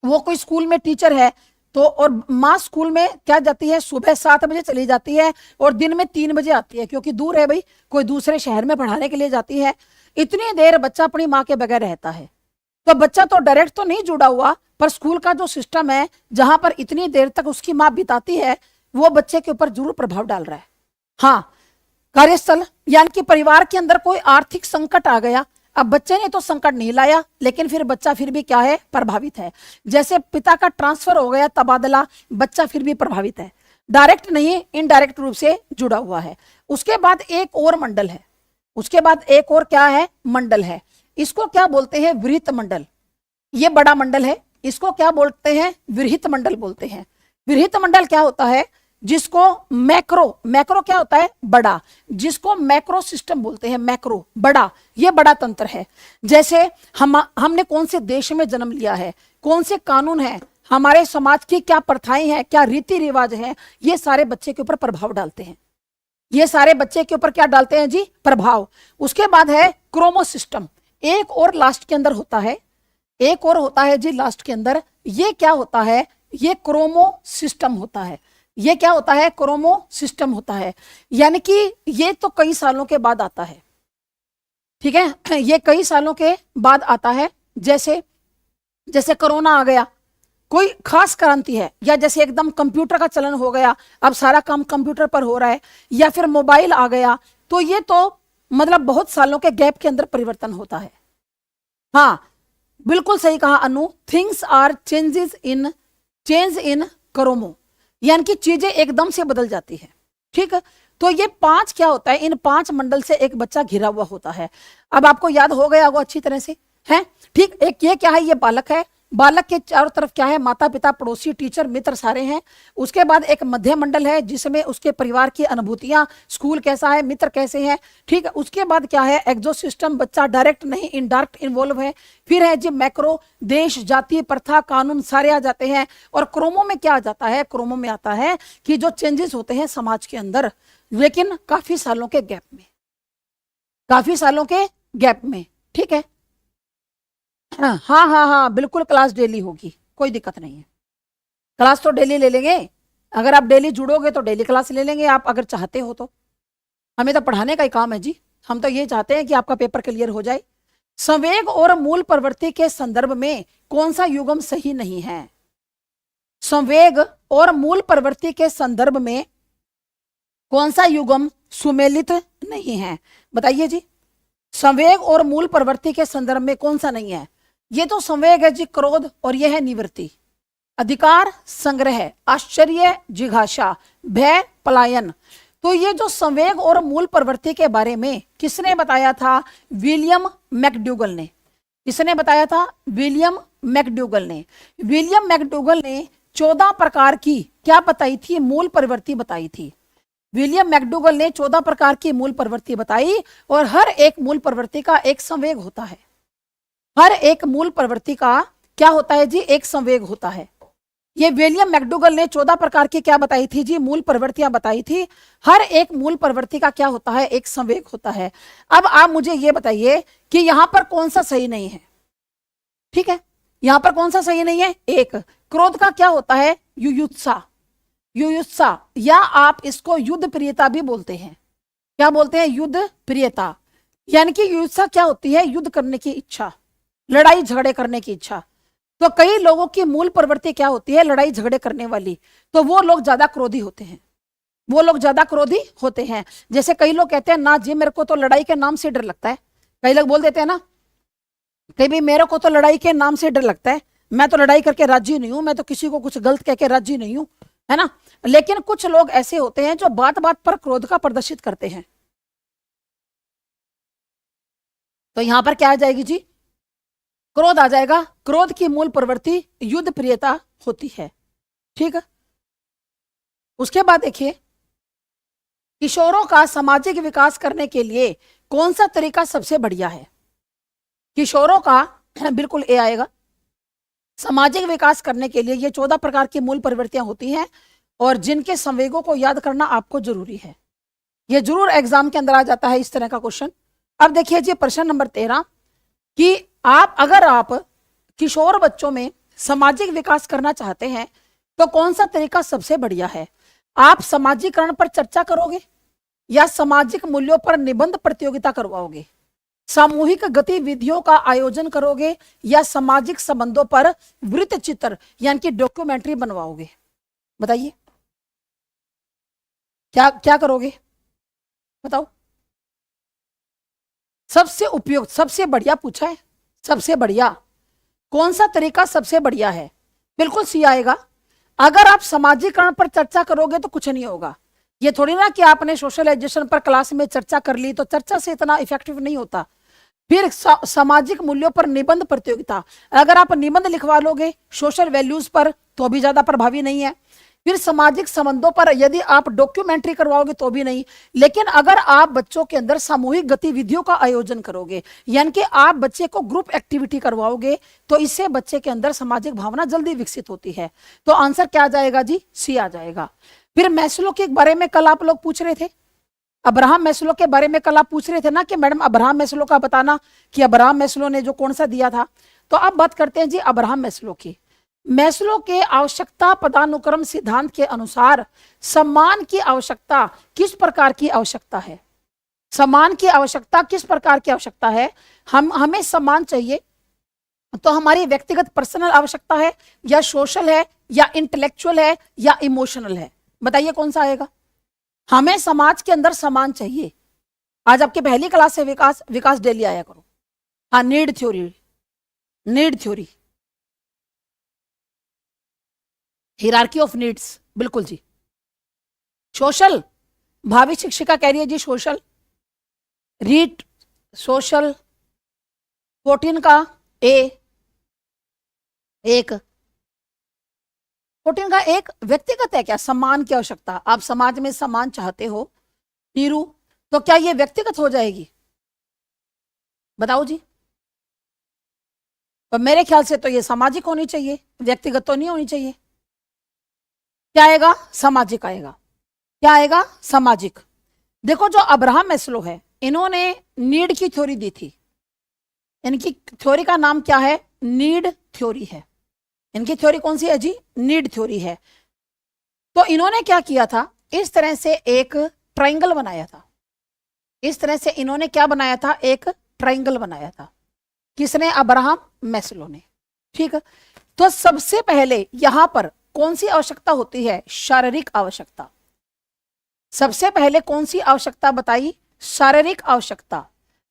वो कोई स्कूल में टीचर है, तो और माँ स्कूल में क्या जाती है? सुबह 7 बजे चली जाती है और दिन में 3 बजे आती है, क्योंकि दूर है भाई, कोई दूसरे शहर में पढ़ाने के लिए जाती है। इतनी देर बच्चा अपनी माँ के बगैर रहता है, तो बच्चा तो डायरेक्ट तो नहीं जुड़ा हुआ, पर स्कूल का जो सिस्टम है जहां पर इतनी देर तक उसकी माँ बिताती है, वो बच्चे के ऊपर जरूर प्रभाव डाल रहा है। हाँ, कार्यस्थल, यानी कि परिवार के अंदर कोई आर्थिक संकट आ गया, अब बच्चे ने तो संकट नहीं लाया, लेकिन फिर बच्चा फिर भी क्या है? प्रभावित है। जैसे पिता का ट्रांसफर हो गया, तबादला, बच्चा फिर भी प्रभावित है, डायरेक्ट नहीं इनडायरेक्ट रूप से जुड़ा हुआ है। उसके बाद एक और मंडल है, उसके बाद एक और क्या है? मंडल है। इसको क्या बोलते हैं? वृत्त मंडल। ये बड़ा मंडल है, इसको क्या बोलते हैं? विरहित मंडल बोलते हैं। विरहित मंडल क्या होता है? जिसको मैक्रो, मैक्रो क्या होता है? बड़ा, जिसको मैक्रो सिस्टम बोलते हैं। मैक्रो बड़ा, ये बड़ा तंत्र है। जैसे हमने कौन से देश में जन्म लिया है, कौन से कानून है, हमारे समाज की क्या प्रथाएं हैं, क्या रीति रिवाज हैं, ये सारे बच्चे के ऊपर प्रभाव डालते हैं। ये सारे बच्चे के ऊपर क्या डालते हैं जी? प्रभाव। उसके बाद है क्रोमो सिस्टम। एक और लास्ट के अंदर होता है, एक और होता है जी लास्ट के अंदर। ये क्या होता है? ये क्रोमो सिस्टम होता है। ये क्या होता है? क्रोमो सिस्टम होता है। यानी कि ये तो कई सालों के बाद आता है, ठीक है, ये कई सालों के बाद आता है। जैसे जैसे कोरोना आ गया, कोई खास क्रांति है, या जैसे एकदम कंप्यूटर का चलन हो गया, अब सारा काम कंप्यूटर पर हो रहा है, या फिर मोबाइल आ गया, तो ये तो मतलब बहुत सालों के गैप के अंदर परिवर्तन होता है। हाँ, बिल्कुल सही कहा Anu, things are change in chromo, यानी कि चीजें एकदम से बदल जाती है। ठीक है, तो ये 5 क्या होता है? इन 5 मंडल से एक बच्चा घिरा हुआ होता है। अब आपको याद हो गया होगा अच्छी तरह से, है ठीक। एक ये क्या है? ये बालक है, बालक के चारों तरफ क्या है? माता पिता, पड़ोसी, टीचर, मित्र सारे हैं। उसके बाद एक मध्य मंडल है, जिसमें उसके परिवार की अनुभूतियां, स्कूल कैसा है, मित्र कैसे हैं, ठीक है। उसके बाद क्या है? एक्सो सिस्टम, बच्चा डायरेक्ट नहीं इनडायरेक्ट इन्वॉल्व है। फिर है जी मैक्रो, देश, जाति, प्रथा, कानून सारे आ जाते हैं। और क्रोमो में क्या आ जाता है? क्रोमो में आता है कि जो चेंजेस होते हैं समाज के अंदर, लेकिन काफी सालों के गैप में, काफी सालों के गैप में, ठीक है। हाँ हाँ हाँ हाँ, बिल्कुल क्लास डेली होगी, कोई दिक्कत नहीं है। क्लास तो डेली ले लेंगे, अगर आप डेली जुड़ोगे तो डेली क्लास ले लेंगे, आप अगर चाहते हो तो। हमें तो पढ़ाने का ही काम है जी, हम तो ये चाहते हैं कि आपका पेपर क्लियर हो जाए। संवेग और मूल प्रवृत्ति के संदर्भ में कौन सा युग्म सही नहीं है? संवेग और मूल प्रवृत्ति के संदर्भ में कौन सा युग्म सुमेलित नहीं है? बताइए जी, संवेग और मूल प्रवृत्ति के संदर्भ में कौन सा नहीं है? ये तो संवेग है जी क्रोध, और ये है निवृत्ति। अधिकार संग्रह, आश्चर्य जिज्ञासा, भय पलायन। तो ये जो संवेग और मूल प्रवृत्ति के बारे में किसने बताया था? विलियम मैकडूगल ने। किसने बताया था? विलियम मैकडूगल ने। विलियम मैकडूगल ने 14 प्रकार की क्या बताई थी? मूल प्रवृत्ति बताई थी। विलियम मैकडूगल ने 14 प्रकार की मूल प्रवृत्ति बताई, और हर एक मूल प्रवृत्ति का एक संवेग होता है। हर एक मूल प्रवृत्ति का क्या होता है जी? एक संवेग होता है। ये विलियम मैकडूगल ने 14 प्रकार की क्या बताई थी जी? मूल प्रवृत्तियां बताई थी। हर एक मूल प्रवृत्ति का क्या होता है? एक संवेग होता है। अब आप मुझे ये बताइए कि यहां पर कौन सा सही नहीं है? ठीक है, यहां पर कौन सा सही नहीं है? एक, क्रोध का क्या होता है? युयुत्सा। युयुत्सा, या आप इसको युद्ध प्रियता भी बोलते हैं। क्या बोलते हैं? युद्ध प्रियता। यानी कि युयुत्सा क्या होती है? युद्ध करने की इच्छा, लड़ाई झगड़े करने की इच्छा। तो कई लोगों की मूल प्रवृत्ति क्या होती है? लड़ाई झगड़े करने वाली। तो वो लोग ज्यादा क्रोधी होते हैं। वो लोग ज्यादा क्रोधी होते हैं। जैसे कई लोग कहते हैं ना जी मेरे को तो लड़ाई के नाम से डर लगता है। कई लोग बोल देते हैं ना कि भाई मेरे को तो लड़ाई के नाम से डर लगता है, मैं तो लड़ाई करके राजी नहीं हूं, मैं तो किसी को कुछ गलत कह के राजी नहीं हूं, है ना। लेकिन कुछ लोग ऐसे होते हैं जो बात बात पर क्रोध का प्रदर्शित करते हैं। तो यहां पर क्या आ जाएगी जी? क्रोध आ जाएगा। क्रोध की मूल प्रवृत्ति युद्ध प्रियता होती है। ठीक है, उसके बाद देखिए, किशोरों का सामाजिक विकास करने के लिए कौन सा तरीका सबसे बढ़िया है? किशोरों का बिल्कुल ए आएगा। सामाजिक विकास करने के लिए ये 14 प्रकार की मूल प्रवृत्तियां होती हैं, और जिनके संवेगों को याद करना आपको जरूरी है। ये जरूर एग्जाम के अंदर आ जाता है इस तरह का क्वेश्चन। अब देखिए जी प्रश्न नंबर 13 कि अगर आप किशोर बच्चों में सामाजिक विकास करना चाहते हैं तो कौन सा तरीका सबसे बढ़िया है? आप समाजीकरण पर चर्चा करोगे, या सामाजिक मूल्यों पर निबंध प्रतियोगिता करवाओगे, सामूहिक गतिविधियों का आयोजन करोगे, या सामाजिक संबंधों पर वृत्त चित्र यानी कि डॉक्यूमेंट्री बनवाओगे? बताइए क्या क्या करोगे? बताओ। सबसे उपयुक्त, सबसे बढ़िया पूछा है। सबसे बढ़िया कौन सा तरीका सबसे बढ़िया है? बिल्कुल सी आएगा। अगर आप समाजीकरण पर चर्चा करोगे तो कुछ नहीं होगा। ये थोड़ी ना कि आपने सोशलाइजेशन पर क्लास में चर्चा कर ली तो चर्चा से इतना इफेक्टिव नहीं होता। फिर सामाजिक मूल्यों पर निबंध प्रतियोगिता, अगर आप निबंध लिखवा लोगे सोशल वैल्यूज पर तो भी ज्यादा प्रभावी नहीं है। फिर सामाजिक संबंधों पर यदि आप डॉक्यूमेंट्री करवाओगे तो भी नहीं। लेकिन अगर आप बच्चों के अंदर सामूहिक गतिविधियों का आयोजन करोगे, यानी कि आप बच्चे को ग्रुप एक्टिविटी करवाओगे, तो इससे बच्चे के अंदर सामाजिक भावना जल्दी विकसित होती है। तो आंसर क्या आ जाएगा जी? सी आ जाएगा। फिर मैस्लो के बारे में कल आप लोग पूछ रहे थे, अब्राहम मैस्लो के बारे में कल आप पूछ रहे थे ना कि मैडम अब्राहम मैस्लो का बताना, कि अब्राहम मैस्लो ने जो कौन सा दिया था। तो अब बात करते हैं जी अब्राहम मैस्लो की। मैस्लो के आवश्यकता पदानुक्रम सिद्धांत के अनुसार सम्मान की आवश्यकता किस प्रकार की आवश्यकता है? सम्मान की आवश्यकता किस प्रकार की आवश्यकता है? हमें सम्मान चाहिए तो हमारी व्यक्तिगत पर्सनल आवश्यकता है, या सोशल है, या इंटेलेक्चुअल है, या इमोशनल है? बताइए कौन सा आएगा? हमें समाज के अंदर सम्मान चाहिए। आज आपकी पहली क्लास से विकास डेली आया करो। हाँ, need theory, need theory, hierarchy of needs, बिल्कुल जी। सोशल, भावी शिक्षिका कह रही है जी सोशल। Read social. 14 का ए, एक 14 का एक व्यक्तिगत है क्या? सम्मान की आवश्यकता, आप समाज में सम्मान चाहते हो नीरू, तो क्या ये व्यक्तिगत हो जाएगी? बताओ जी। तो मेरे ख्याल से तो ये सामाजिक होनी चाहिए, व्यक्तिगत तो नहीं होनी चाहिए। क्या आएगा? सामाजिक आएगा। क्या आएगा? सामाजिक। देखो जो अब्राहम मैस्लो है, इन्होंने नीड की थ्योरी दी थी। इनकी थ्योरी का नाम क्या है? नीड थ्योरी है। इनकी थ्योरी कौन सी है जी? नीड थ्योरी है। तो इन्होंने क्या किया था? इस तरह से एक ट्रायंगल बनाया था। इस तरह से इन्होंने क्या बनाया था? एक ट्रायंगल बनाया था। किसने? अब्राहम मैस्लो ने। ठीक है, तो सबसे पहले यहां पर कौन सी आवश्यकता होती है? शारीरिक आवश्यकता। सबसे पहले कौन सी आवश्यकता बताई? शारीरिक आवश्यकता।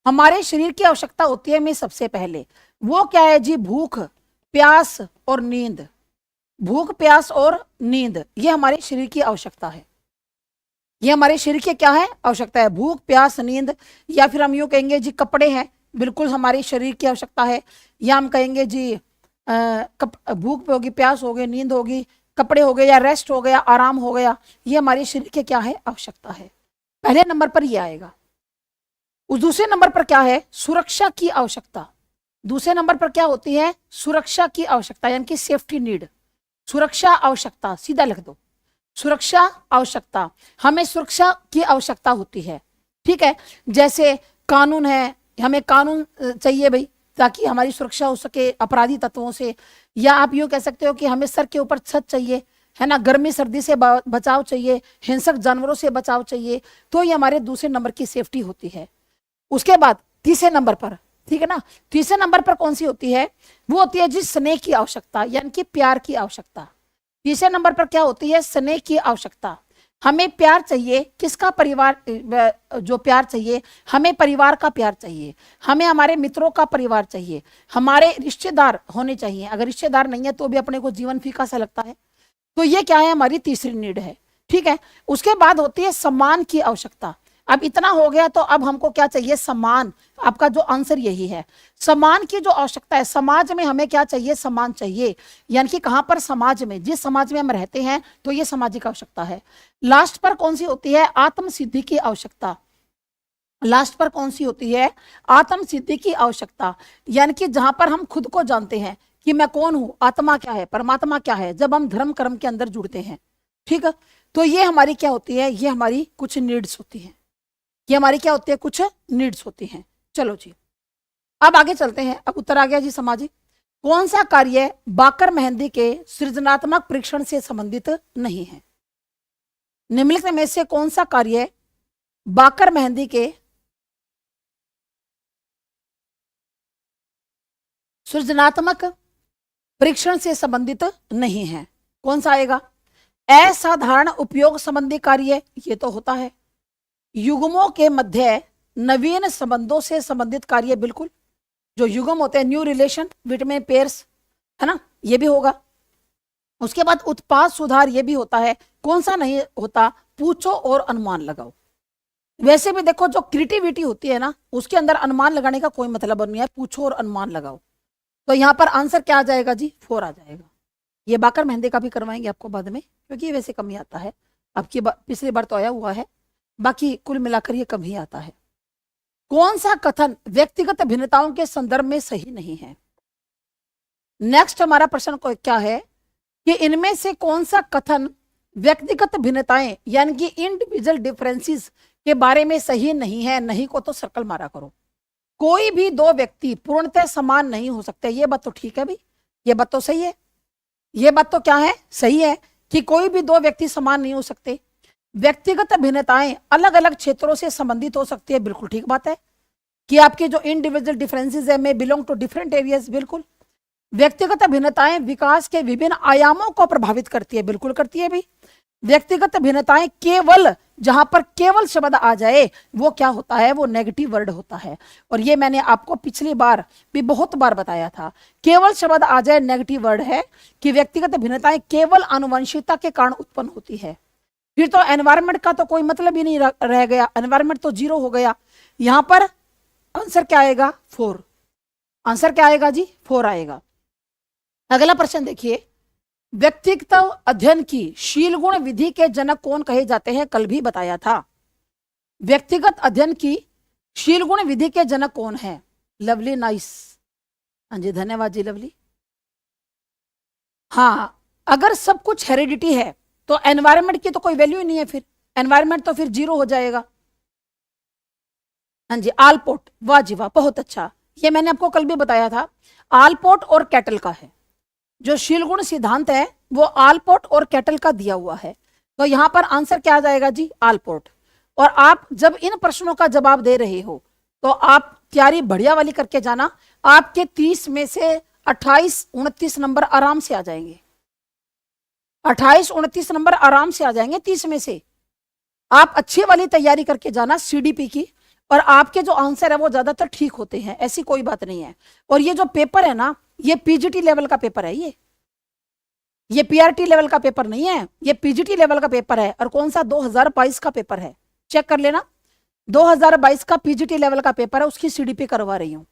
हमारे शरीर की आवश्यकता होती है में सबसे पहले, वो क्या है जी? भूख, प्यास और नींद। भूख प्यास और नींद, ये हमारे शरीर की आवश्यकता है। ये हमारे शरीर की क्या है? आवश्यकता है। भूख प्यास नींद, या फिर हम यूं कहेंगे जी कपड़े हैं, बिल्कुल हमारे शरीर की आवश्यकता है। या हम कहेंगे जी भूख होगी, प्यास हो गई, नींद होगी, कपड़े हो गए, या रेस्ट हो गया, आराम हो गया, ये हमारे शरीर के क्या है? आवश्यकता है। पहले नंबर पर ये आएगा। उस दूसरे नंबर पर क्या है? सुरक्षा की आवश्यकता। दूसरे नंबर पर क्या होती है? सुरक्षा की आवश्यकता, यानी कि सेफ्टी नीड। सुरक्षा आवश्यकता सीधा लिख दो, सुरक्षा आवश्यकता, हमें सुरक्षा की आवश्यकता होती है। ठीक है, जैसे कानून है, हमें कानून चाहिए भाई, ताकि हमारी सुरक्षा हो सके अपराधी तत्वों से। या आप यूँ कह सकते हो कि हमें सर के ऊपर छत चाहिए, है ना, गर्मी सर्दी से बचाव चाहिए, हिंसक जानवरों से बचाव चाहिए, तो ये हमारे दूसरे नंबर की सेफ्टी होती है। उसके बाद तीसरे नंबर पर, ठीक है ना, तीसरे नंबर पर कौन सी होती है? वो होती है जिस स्नेह की आवश्यकता, यानी कि प्यार की आवश्यकता। तीसरे नंबर पर क्या होती है? स्नेह की आवश्यकता। हमें प्यार चाहिए, किसका? परिवार, जो प्यार चाहिए, हमें परिवार का प्यार चाहिए, हमें हमारे मित्रों का परिवार चाहिए, हमारे रिश्तेदार होने चाहिए। अगर रिश्तेदार नहीं है तो भी अपने को जीवन फीका सा लगता है। तो ये क्या है? हमारी तीसरी नीड है। ठीक है, उसके बाद होती है सम्मान की आवश्यकता। अब इतना हो गया तो अब हमको क्या चाहिए? सम्मान। आपका जो आंसर यही है, सम्मान की जो आवश्यकता है। समाज में हमें क्या चाहिए? सम्मान चाहिए, यानी कि कहां पर? समाज में, जिस समाज में हम रहते हैं, तो ये सामाजिक आवश्यकता है। लास्ट पर कौन सी होती है? आत्म सिद्धि की आवश्यकता। लास्ट पर कौन सी होती है? आत्म सिद्धि की आवश्यकता, यानी कि जहां पर हम खुद को जानते हैं कि मैं कौन हूं, आत्मा क्या है, परमात्मा क्या है, जब हम धर्म कर्म के अंदर जुड़ते हैं। ठीक है, तो ये हमारी क्या होती है? ये हमारी कुछ नीड्स होती हैं। ये हमारी क्या होती है? कुछ नीड्स होती हैं। चलो जी, अब आगे चलते हैं। अब उत्तर आ गया जी सामाजिक। कौन सा कार्य बाकर मेहंदी के सृजनात्मक परीक्षण से संबंधित नहीं है? निम्नलिखित में से कौन सा कार्य बाकर मेहंदी के सृजनात्मक परीक्षण से संबंधित नहीं है? कौन सा आएगा? असाधारण उपयोग संबंधी कार्य, ये तो होता है। युग्मों के मध्य नवीन संबंधों से संबंधित कार्य, बिल्कुल, जो युग्म होते हैं, न्यू रिलेशन बिटवीन पेयर्स, है ना, ये भी होगा। उसके बाद उत्पाद सुधार, ये भी होता है। कौन सा नहीं होता? पूछो और अनुमान लगाओ। वैसे भी देखो, जो क्रिएटिविटी होती है ना, उसके अंदर अनुमान लगाने का कोई मतलब नहीं है, पूछो और अनुमान लगाओ। तो यहाँ पर आंसर क्या आ जाएगा जी? 4 आ जाएगा। ये बाकर मेहंदी का भी करवाएंगे आपको बाद में, क्योंकि ये वैसे कम ही आता है। आपकी पिछली बार तो आया हुआ है, बाकी कुल मिलाकर ये कम ही आता है। कौन सा कथन व्यक्तिगत भिन्नताओं के संदर्भ में सही नहीं है? नेक्स्ट हमारा प्रश्न क्या है कि इनमें से कौन सा कथन व्यक्तिगत भिन्नताएं, यानी कि इंडिविजुअल डिफरेंसेस के बारे में सही नहीं है? नहीं को तो सर्कल मारा करो। कोई भी दो व्यक्ति पूर्णतः समान नहीं हो सकते, ये बात तो ठीक है भाई, ये बात तो सही है। ये बात तो क्या है? सही है कि कोई भी दो व्यक्ति समान नहीं हो सकते। व्यक्तिगत भिन्नताएं अलग अलग क्षेत्रों से संबंधित हो सकती है, बिल्कुल ठीक बात है। कि आपके जो इंडिविजुअल डिफरेंसेस है, मे बिलोंग टू डिफरेंट एरियाज, बिल्कुल। व्यक्तिगत भिन्नताएं विकास के विभिन्न आयामों को प्रभावित करती है, बिल्कुल करती है भी। व्यक्तिगत भिन्नताएं केवल, जहां पर केवल शब्द आ जाए वो क्या होता है? वो नेगेटिव वर्ड होता है। और ये मैंने आपको पिछली बार भी बहुत बार बताया था, केवल शब्द आ जाए नेगेटिव वर्ड है कि व्यक्तिगत भिन्नताएं केवल आनुवंशिकता के कारण उत्पन्न होती है। फिर तो एनवायरमेंट का तो कोई मतलब ही नहीं रह गया, एनवायरमेंट तो जीरो हो गया। यहां पर आंसर क्या आएगा? 4। आंसर क्या आएगा जी? 4 आएगा। अगला प्रश्न देखिए, व्यक्तिगत अध्ययन की शील गुण विधि के जनक कौन कहे जाते हैं? कल भी बताया था। व्यक्तिगत अध्ययन की शील गुण विधि के जनक कौन है? लवली, नाइस, हाँ जी, धन्यवाद जी लवली। हाँ, अगर सब कुछ हेरिडिटी है तो एनवायरमेंट की तो कोई वैल्यू ही नहीं है, फिर एनवायरमेंट तो फिर जीरो हो जाएगा। हाँ जी, आलपोर्ट, वाह जी वाह, बहुत अच्छा। ये मैंने आपको कल भी बताया था, आलपोर्ट और कैटल का है। जो शीलगुण सिद्धांत है वो आलपोर्ट और कैटल का दिया हुआ है। तो यहां पर आंसर क्या आ जाएगा जी? आलपोर्ट। और आप जब इन प्रश्नों का जवाब दे रहे हो तो आप तैयारी बढ़िया वाली करके जाना, आपके 30 में से 28-29 नंबर आराम से आ जाएंगे। 28-29 नंबर आराम से आ जाएंगे 30 में से। आप अच्छी वाली तैयारी करके जाना सीडीपी की, और आपके जो आंसर है वो ज्यादातर ठीक होते हैं, ऐसी कोई बात नहीं है। और ये जो पेपर है ना, ये पीजीटी लेवल का पेपर है ये। ये पीआरटी लेवल का पेपर नहीं है, ये पीजीटी लेवल का पेपर है। और कौन सा? 2022 का पेपर है, चेक कर लेना। 2022 का पीजीटी लेवल का पेपर है, उसकी सीडीपी करवा रही हूं।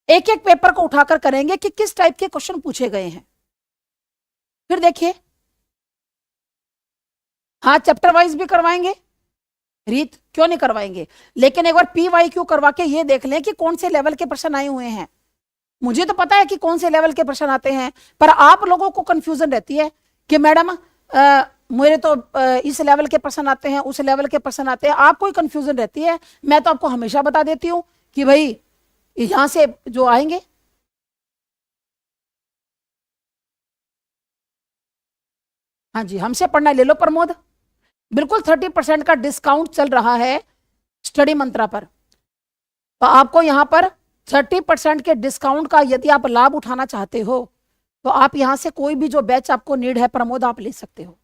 एक एक पेपर को उठाकर करेंगे कि किस टाइप के क्वेश्चन पूछे गए हैं। फिर देखिए, हाँ चैप्टर वाइज भी करवाएंगे, रीत क्यों नहीं करवाएंगे, लेकिन एक बार PYQ करवा के ये देख लें कि कौन से लेवल के प्रश्न आए हुए हैं। मुझे तो पता है कि कौन से लेवल के प्रश्न आते हैं, पर आप लोगों को कंफ्यूजन रहती है कि मैडम मेरे तो इस लेवल के प्रश्न आते हैं, उस लेवल के प्रश्न आते हैं, आपको ही कंफ्यूजन रहती है। मैं तो आपको हमेशा बता देती हूं कि भाई यहां से जो आएंगे, हाँ जी हमसे पढ़ना ले लो प्रमोद, बिल्कुल 30% का डिस्काउंट चल रहा है स्टडी मंत्रा पर। तो आपको यहां पर 30% के डिस्काउंट का यदि आप लाभ उठाना चाहते हो तो आप यहां से कोई भी जो बैच आपको नीड है प्रमोद आप ले सकते हो।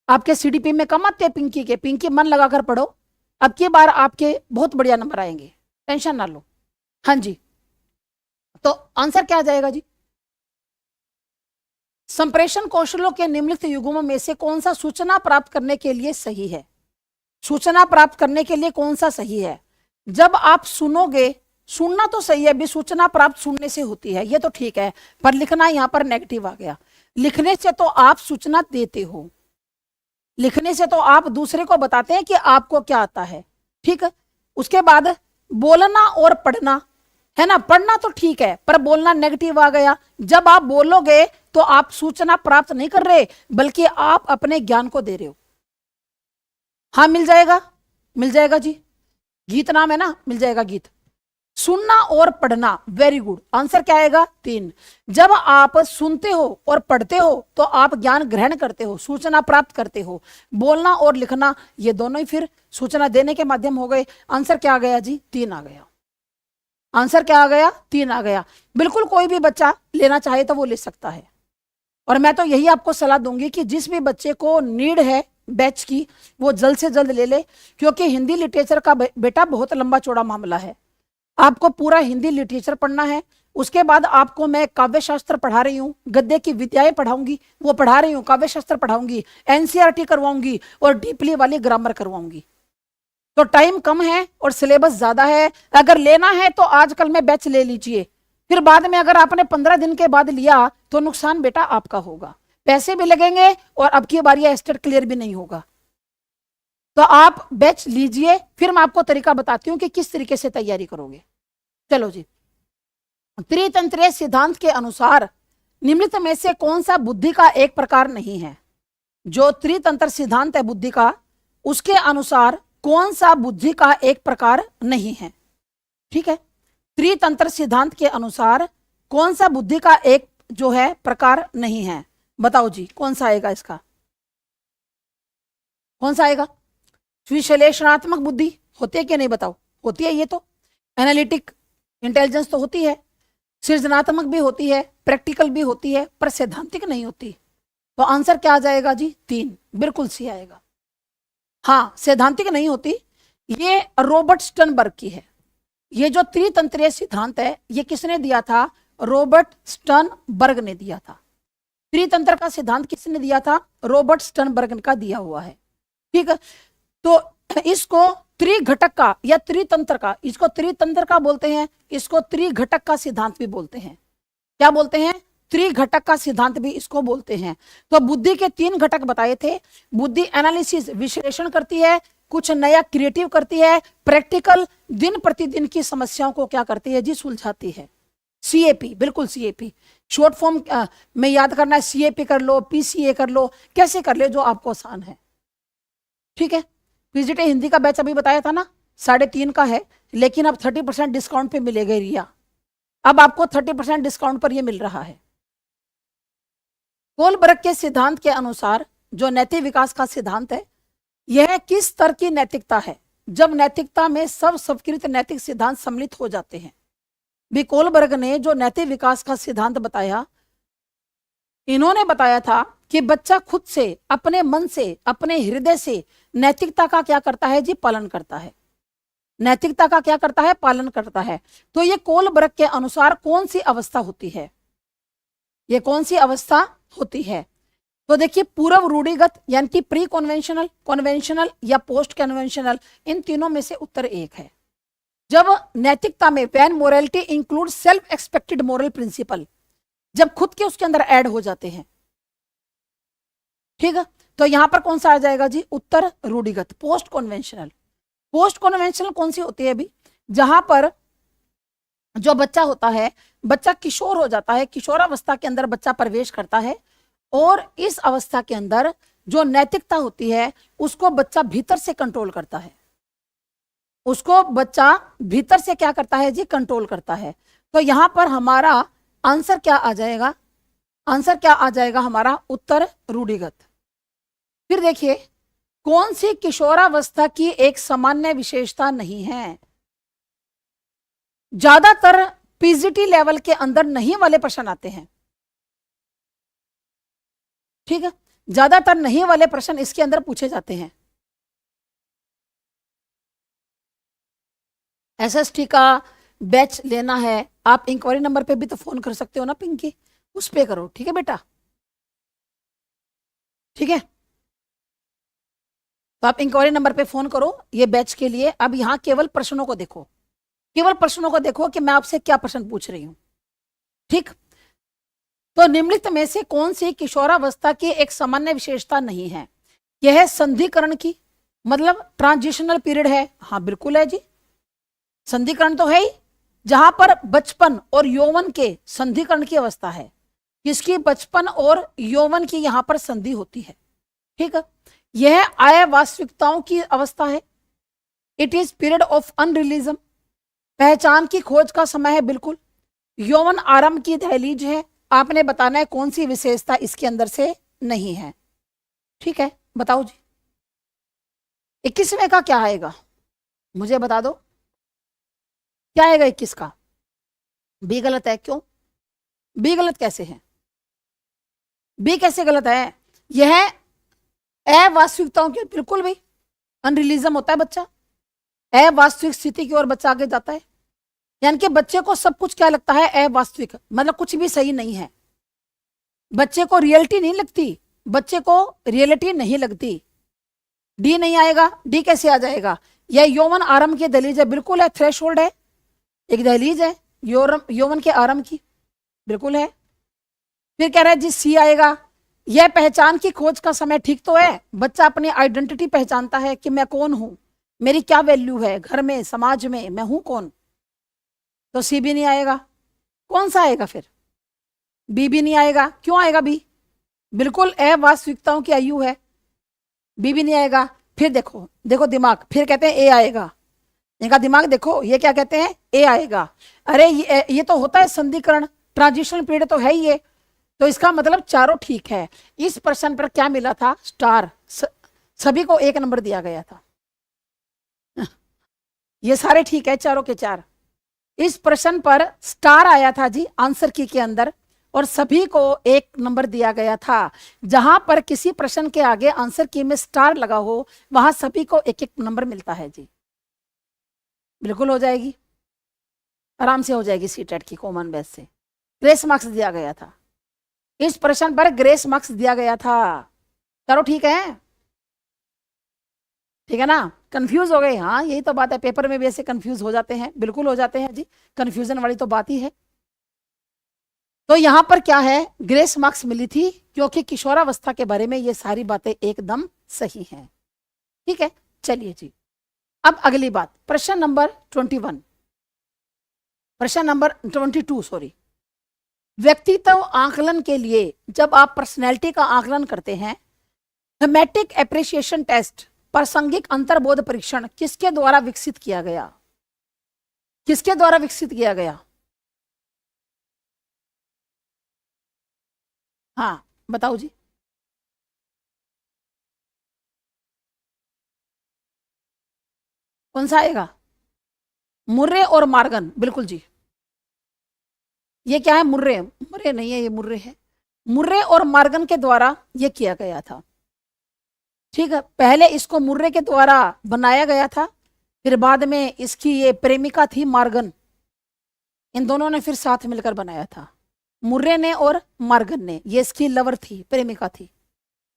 आपके सीडीपी में कम आते हैं पिंकी के, पिंकी मन लगाकर पढ़ो, अब की बार आपके बहुत बढ़िया नंबर आएंगे, टेंशन ना लो। हाँ जी, तो आंसर क्या आ जाएगा जी? संप्रेषण कौशलों के निम्नलिखित युग्मों में से कौन सा सूचना प्राप्त करने के लिए सही है? सूचना प्राप्त करने के लिए कौन सा सही है? जब आप सुनोगे, सुनना तो सही है भी, सूचना प्राप्त सुनने से होती है, ये तो ठीक है, पर लिखना यहां पर नेगेटिव आ गया। लिखने से तो आप सूचना देते हो, लिखने से तो आप दूसरे को बताते हैं कि आपको क्या आता है, ठीक है। उसके बाद बोलना और पढ़ना, है ना, पढ़ना तो ठीक है पर बोलना नेगेटिव आ गया। जब आप बोलोगे तो आप सूचना प्राप्त नहीं कर रहे बल्कि आप अपने ज्ञान को दे रहे हो। हाँ मिल जाएगा, मिल जाएगा जी, गीत नाम है ना, मिल जाएगा गीत। सुनना और पढ़ना, वेरी गुड, आंसर क्या आएगा? 3। जब आप सुनते हो और पढ़ते हो तो आप ज्ञान ग्रहण करते हो, सूचना प्राप्त करते हो। बोलना और लिखना ये दोनों ही फिर सूचना देने के माध्यम हो गए। आंसर क्या आ गया जी? 3 आ गया। आंसर क्या आ गया? 3 आ गया। बिल्कुल कोई भी बच्चा लेना चाहे तो वो ले सकता है, और मैं तो यही आपको सलाह दूंगी कि जिस भी बच्चे को नीड है बैच की वो जल्द से जल्द ले ले, क्योंकि हिंदी लिटरेचर का बेटा बहुत लंबा चौड़ा मामला है। आपको पूरा हिंदी लिटरेचर पढ़ना है, उसके बाद आपको मैं काव्य शास्त्र पढ़ा रही हूँ, गद्य की विद्याएं पढ़ाऊंगी, वो पढ़ा रही हूँ, काव्य शास्त्र पढ़ाऊंगी, एनसीईआरटी करवाऊंगी और डीपली वाली ग्रामर करवाऊंगी। तो टाइम कम है और सिलेबस ज्यादा है। अगर लेना है तो आजकल में बैच ले लीजिए, फिर बाद में अगर आपने 15 दिन के बाद लिया तो नुकसान बेटा आपका होगा, पैसे भी लगेंगे और अब की बार ये एस्टेट क्लियर भी नहीं होगा। तो आप बैच लीजिए, फिर मैं आपको तरीका बताती हूँ कि किस तरीके से तैयारी करोगे। चलो जी, त्रितंत्रीय सिद्धांत के अनुसार निम्नलिखित में से कौन सा बुद्धि का एक प्रकार नहीं है? जो त्रितंत्र सिद्धांत है बुद्धि का, उसके अनुसार कौन सा बुद्धि का एक प्रकार नहीं है? ठीक है, त्रितंत्र सिद्धांत के अनुसार कौन सा बुद्धि का एक जो है प्रकार नहीं है? बताओ जी कौन सा आएगा इसका? कौन सा आएगा? विश्लेषणात्मक बुद्धि होती है कि नहीं बताओ? होती है, ये तो एनालिटिक इंटेलिजेंस तो होती है, सृजनात्मक भी होती है, प्रैक्टिकल भी होती है, पर सैद्धांतिक नहीं होती। तो आंसर क्या आ जाएगा जी? 3, बिल्कुल सी आएगा। हाँ सैद्धांतिक नहीं होती, ये रॉबर्ट स्टर्नबर्ग की है। ये जो त्रितंत्रीय सिद्धांत है ये किसने दिया था? रॉबर्ट स्टर्नबर्ग ने दिया था। त्रितंत्र का सिद्धांत किसने दिया था? रॉबर्ट स्टर्नबर्ग का दिया हुआ है, ठीक है। तो इसको त्रिघटक का या त्रितंत्र का, इसको त्रितंत्र का बोलते हैं, इसको त्रिघटक का सिद्धांत भी बोलते हैं। क्या बोलते हैं? त्रिघटक का सिद्धांत भी इसको बोलते हैं। तो बुद्धि के 3 घटक बताए थे। बुद्धि एनालिसिस विश्लेषण करती है, कुछ नया क्रिएटिव करती है, प्रैक्टिकल दिन प्रतिदिन की समस्याओं को क्या करती है जी? सुलझाती है। सीएपी, बिल्कुल सीएपी, शॉर्ट फॉर्म में याद करना है, सीएपी कर लो, पीसीए कर लो, कैसे कर ले जो आपको आसान है, ठीक है। पीजीटी हिंदी का बैच अभी बताया था ना, 3.5 का है, लेकिन अब 30% डिस्काउंट पे मिलेगा रिया, अब आपको 30% डिस्काउंट पर ये मिल रहा है। कोलबर्ग के सिद्धांत के अनुसार जो नैतिक विकास का सिद्धांत है, यह किस स्तर की नैतिकता है? जब नैतिकता में सब स्वीकृत नैतिक सिद्धांत सम्मिलित हो जाते हैं। भी कोलबर्ग ने जो नैतिक विकास का सिद्धांत बताया, इन्होंने बताया था कि बच्चा खुद से, अपने मन से, अपने हृदय से नैतिकता का क्या करता है जी? पालन करता है। नैतिकता का क्या करता है? पालन करता है। तो ये कोलबर्ग के अनुसार कौन सी अवस्था होती है? ये कौन सी अवस्था होती है? तो देखिए पूर्व रूढ़िगत यानी कि प्री कन्वेंशनल, कन्वेंशनल या पोस्ट कन्वेंशनल, इन तीनों में से उत्तर एक है। जब नैतिकता में when morality include self expected moral principle, जब खुद के उसके अंदर ऐड हो जाते हैं, ठीक है, तो यहां पर कौन सा आ जाएगा जी? उत्तर रूढ़िगत, पोस्ट कन्वेंशनल। पोस्ट कन्वेंशनल कौन सी होती है अभी? जहां पर जो बच्चा होता है, बच्चा किशोर हो जाता है, किशोरावस्था के अंदर बच्चा प्रवेश करता है, और इस अवस्था के अंदर जो नैतिकता होती है उसको बच्चा भीतर से कंट्रोल करता है, उसको बच्चा भीतर से क्या करता है जी? कंट्रोल करता है। तो यहां पर हमारा आंसर क्या आ जाएगा? आंसर क्या आ जाएगा हमारा? उत्तर रूढ़िगत। फिर देखिए कौन सी किशोरावस्था की एक सामान्य विशेषता नहीं है? ज्यादातर पीजीटी लेवल के अंदर नहीं वाले प्रश्न आते हैं, ठीक है, ज्यादातर नहीं वाले प्रश्न इसके अंदर पूछे जाते हैं। एसएसटी का बैच लेना है, आप इंक्वायरी नंबर पे भी तो फोन कर सकते हो ना पिंकी, उस पे करो, ठीक है बेटा, ठीक है, तो आप इंक्वायरी नंबर पे फोन करो ये बैच के लिए। अब यहां केवल प्रश्नों को देखो, केवल प्रश्नों को देखो कि मैं आपसे क्या प्रश्न पूछ रही हूं, ठीक। तो निम्नलिखित में से कौन सी किशोरावस्था की एक सामान्य विशेषता नहीं है? यह है संधिकरण की, मतलब ट्रांजिशनल पीरियड है। हाँ बिल्कुल है जी, संधिकरण तो है ही, जहां पर बचपन और यौवन के संधिकरण की अवस्था है, किसकी? बचपन और यौवन की यहां पर संधि होती है, ठीक है। यह आय वास्तविकताओं की अवस्था है, इट इज पीरियड ऑफ अनरिलीजम, पहचान की खोज का समय है, बिल्कुल। यौवन आरंभ की दहलीज है, आपने बताना है कौन सी विशेषता इसके अंदर से नहीं है, ठीक है, बताओ जी। 21वें का क्या आएगा मुझे बता दो, क्या आएगा 21 का? बी गलत है, क्यों? बी गलत कैसे है? बी कैसे गलत है? यह अवास्तविकताओं की, बिल्कुल भी अनरिलीजम होता है बच्चा, अवास्तविक स्थिति की ओर बच्चा आगे जाता है, यानी कि बच्चे को सब कुछ क्या लगता है? अवास्तविक, मतलब कुछ भी सही नहीं है, बच्चे को रियलिटी नहीं लगती, बच्चे को रियलिटी नहीं लगती। डी नहीं आएगा, डी कैसे आ जाएगा? यह यौवन आरंभ की दहलीज है, बिल्कुल है, थ्रेशोल्ड है, एक दहलीज है यौवन के आरंभ की, बिल्कुल है। फिर कह रहा है जी सी आएगा, यह पहचान की खोज का समय, ठीक तो है, बच्चा अपनी आइडेंटिटी पहचानता है कि मैं कौन हूं, मेरी क्या वैल्यू है घर में, समाज में, मैं हूं कौन, तो सी भी नहीं आएगा। कौन सा आएगा फिर? बी भी नहीं आएगा, क्यों आएगा बी? बिल्कुल अवास्तविकताओं की आयु है, बी भी नहीं आएगा। फिर देखो देखो दिमाग, फिर कहते हैं ए आएगा, इनका दिमाग देखो, ये क्या कहते हैं? ए आएगा। अरे ये तो होता है संधिकरण, ट्रांजिशनल पीरियड तो है ही ये, तो इसका मतलब चारों ठीक है। इस प्रश्न पर क्या मिला था? स्टार, सभी को 1 नंबर दिया गया था, ये सारे ठीक है, चारों के चार। इस प्रश्न पर स्टार आया था जी आंसर की के अंदर, और सभी को 1 नंबर दिया गया था। जहां पर किसी प्रश्न के आगे आंसर की में स्टार लगा हो, वहां सभी को 1-1 नंबर मिलता है जी, बिल्कुल हो जाएगी, आराम से हो जाएगी सीटेट की कॉमन बेस से। ग्रेस मार्क्स दिया गया था, इस प्रश्न पर ग्रेस मार्क्स दिया गया था। चलो ठीक है, ठीक है ना? कंफ्यूज हो गए? हाँ यही तो बात है, पेपर में भी ऐसे कंफ्यूज हो जाते हैं, बिल्कुल हो जाते हैं जी, कंफ्यूजन वाली तो बात ही है। तो यहां पर क्या है? ग्रेस मार्क्स मिली थी, क्योंकि किशोरावस्था के बारे में ये सारी बातें एकदम सही हैं, ठीक है। चलिए जी, अब अगली बात, प्रश्न नंबर 21, प्रश्न नंबर 22 सॉरी। व्यक्तित्व आकलन के लिए जब आप पर्सनैलिटी का आकलन करते हैं, थीमेटिक एप्रिसिएशन टेस्ट, प्रासंगिक अंतर्बोध परीक्षण किसके द्वारा विकसित किया गया? किसके द्वारा विकसित किया गया? हाँ बताओ जी। कौन सा आएगा? मुर्रे और मार्गन, बिल्कुल जी। ये क्या है? मुर्रे, मुर्रे नहीं है, ये मुर्रे है, मुर्रे और मार्गन के द्वारा ये किया गया था, ठीक है। पहले इसको मुर्रे के द्वारा बनाया गया था, फिर बाद में इसकी ये प्रेमिका थी मार्गन, इन दोनों ने फिर साथ मिलकर बनाया था। मुर्रे ने और मॉर्गन ने, ये इसकी लवर थी, प्रेमिका थी,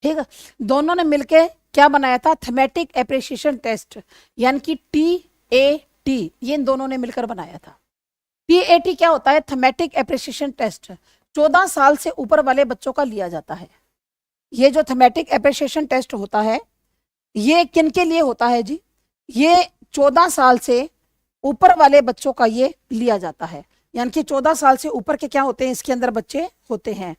ठीक है। दोनों ने मिलके क्या बनाया था, थीमेटिक एप्रिसिएशन टेस्ट, यानी कि TAT, ये इन दोनों ने मिलकर बनाया था। TAT क्या होता है, थीमेटिक एप्रिसिएशन टेस्ट, 14 साल से ऊपर वाले बच्चों का लिया जाता है। ये जो थीमेटिक एप्रिसिएशन टेस्ट होता है, ये किन के लिए होता है जी, ये 14 साल से ऊपर वाले बच्चों का ये लिया जाता है, यानी कि 14 साल से ऊपर के क्या होते हैं, इसके अंदर बच्चे होते हैं।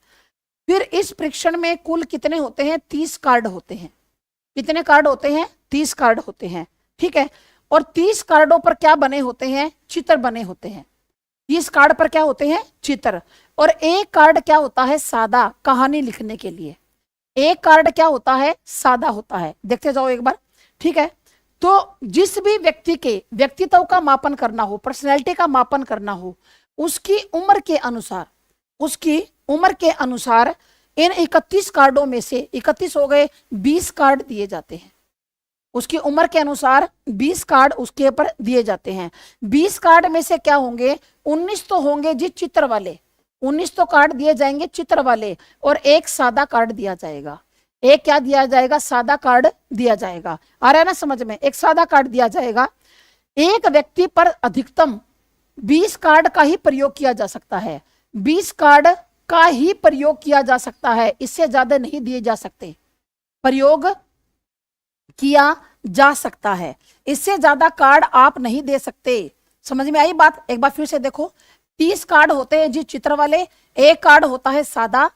फिर इस परीक्षण में कुल कितने होते हैं, 30 कार्ड होते हैं। कितने कार्ड होते हैं, 30 कार्ड होते हैं, ठीक है। और 30 कार्डों पर क्या बने होते हैं, चित्र बने होते हैं। 30 कार्ड पर क्या होते हैं, चित्र। और एक कार्ड क्या होता है, सादा, कहानी लिखने के लिए। एक कार्ड क्या होता है, सादा होता है। देखते जाओ एक बार, ठीक है। तो जिस भी व्यक्ति के व्यक्तित्व का मापन करना हो, पर्सनैलिटी का मापन करना हो, उसकी उम्र के अनुसार, उसकी उम्र के अनुसार इन 31 कार्डों में से 31 हो गए, 20 कार्ड दिए जाते हैं। उसकी उम्र के अनुसार 20 कार्ड उसके ऊपर दिए जाते हैं। 20 कार्ड में से क्या होंगे, 19 तो होंगे जी चित्र वाले, 19 तो कार्ड दिए जाएंगे चित्र वाले, और एक सादा कार्ड दिया जाएगा। एक क्या दिया जाएगा, सादा कार्ड दिया जाएगा। आ रहा है ना समझ में, एक सादा कार्ड दिया जाएगा। एक व्यक्ति पर अधिकतम 20 कार्ड का ही प्रयोग किया जा सकता है, 20 कार्ड का ही प्रयोग किया जा सकता है, इससे ज्यादा नहीं दिए जा सकते। प्रयोग किया जा सकता है, इससे ज्यादा कार्ड आप नहीं दे सकते। समझ में आई बात, एक बार फिर से देखो। 30 कार्ड होते हैं जी चित्र वाले, एक कार्ड होता है सादा।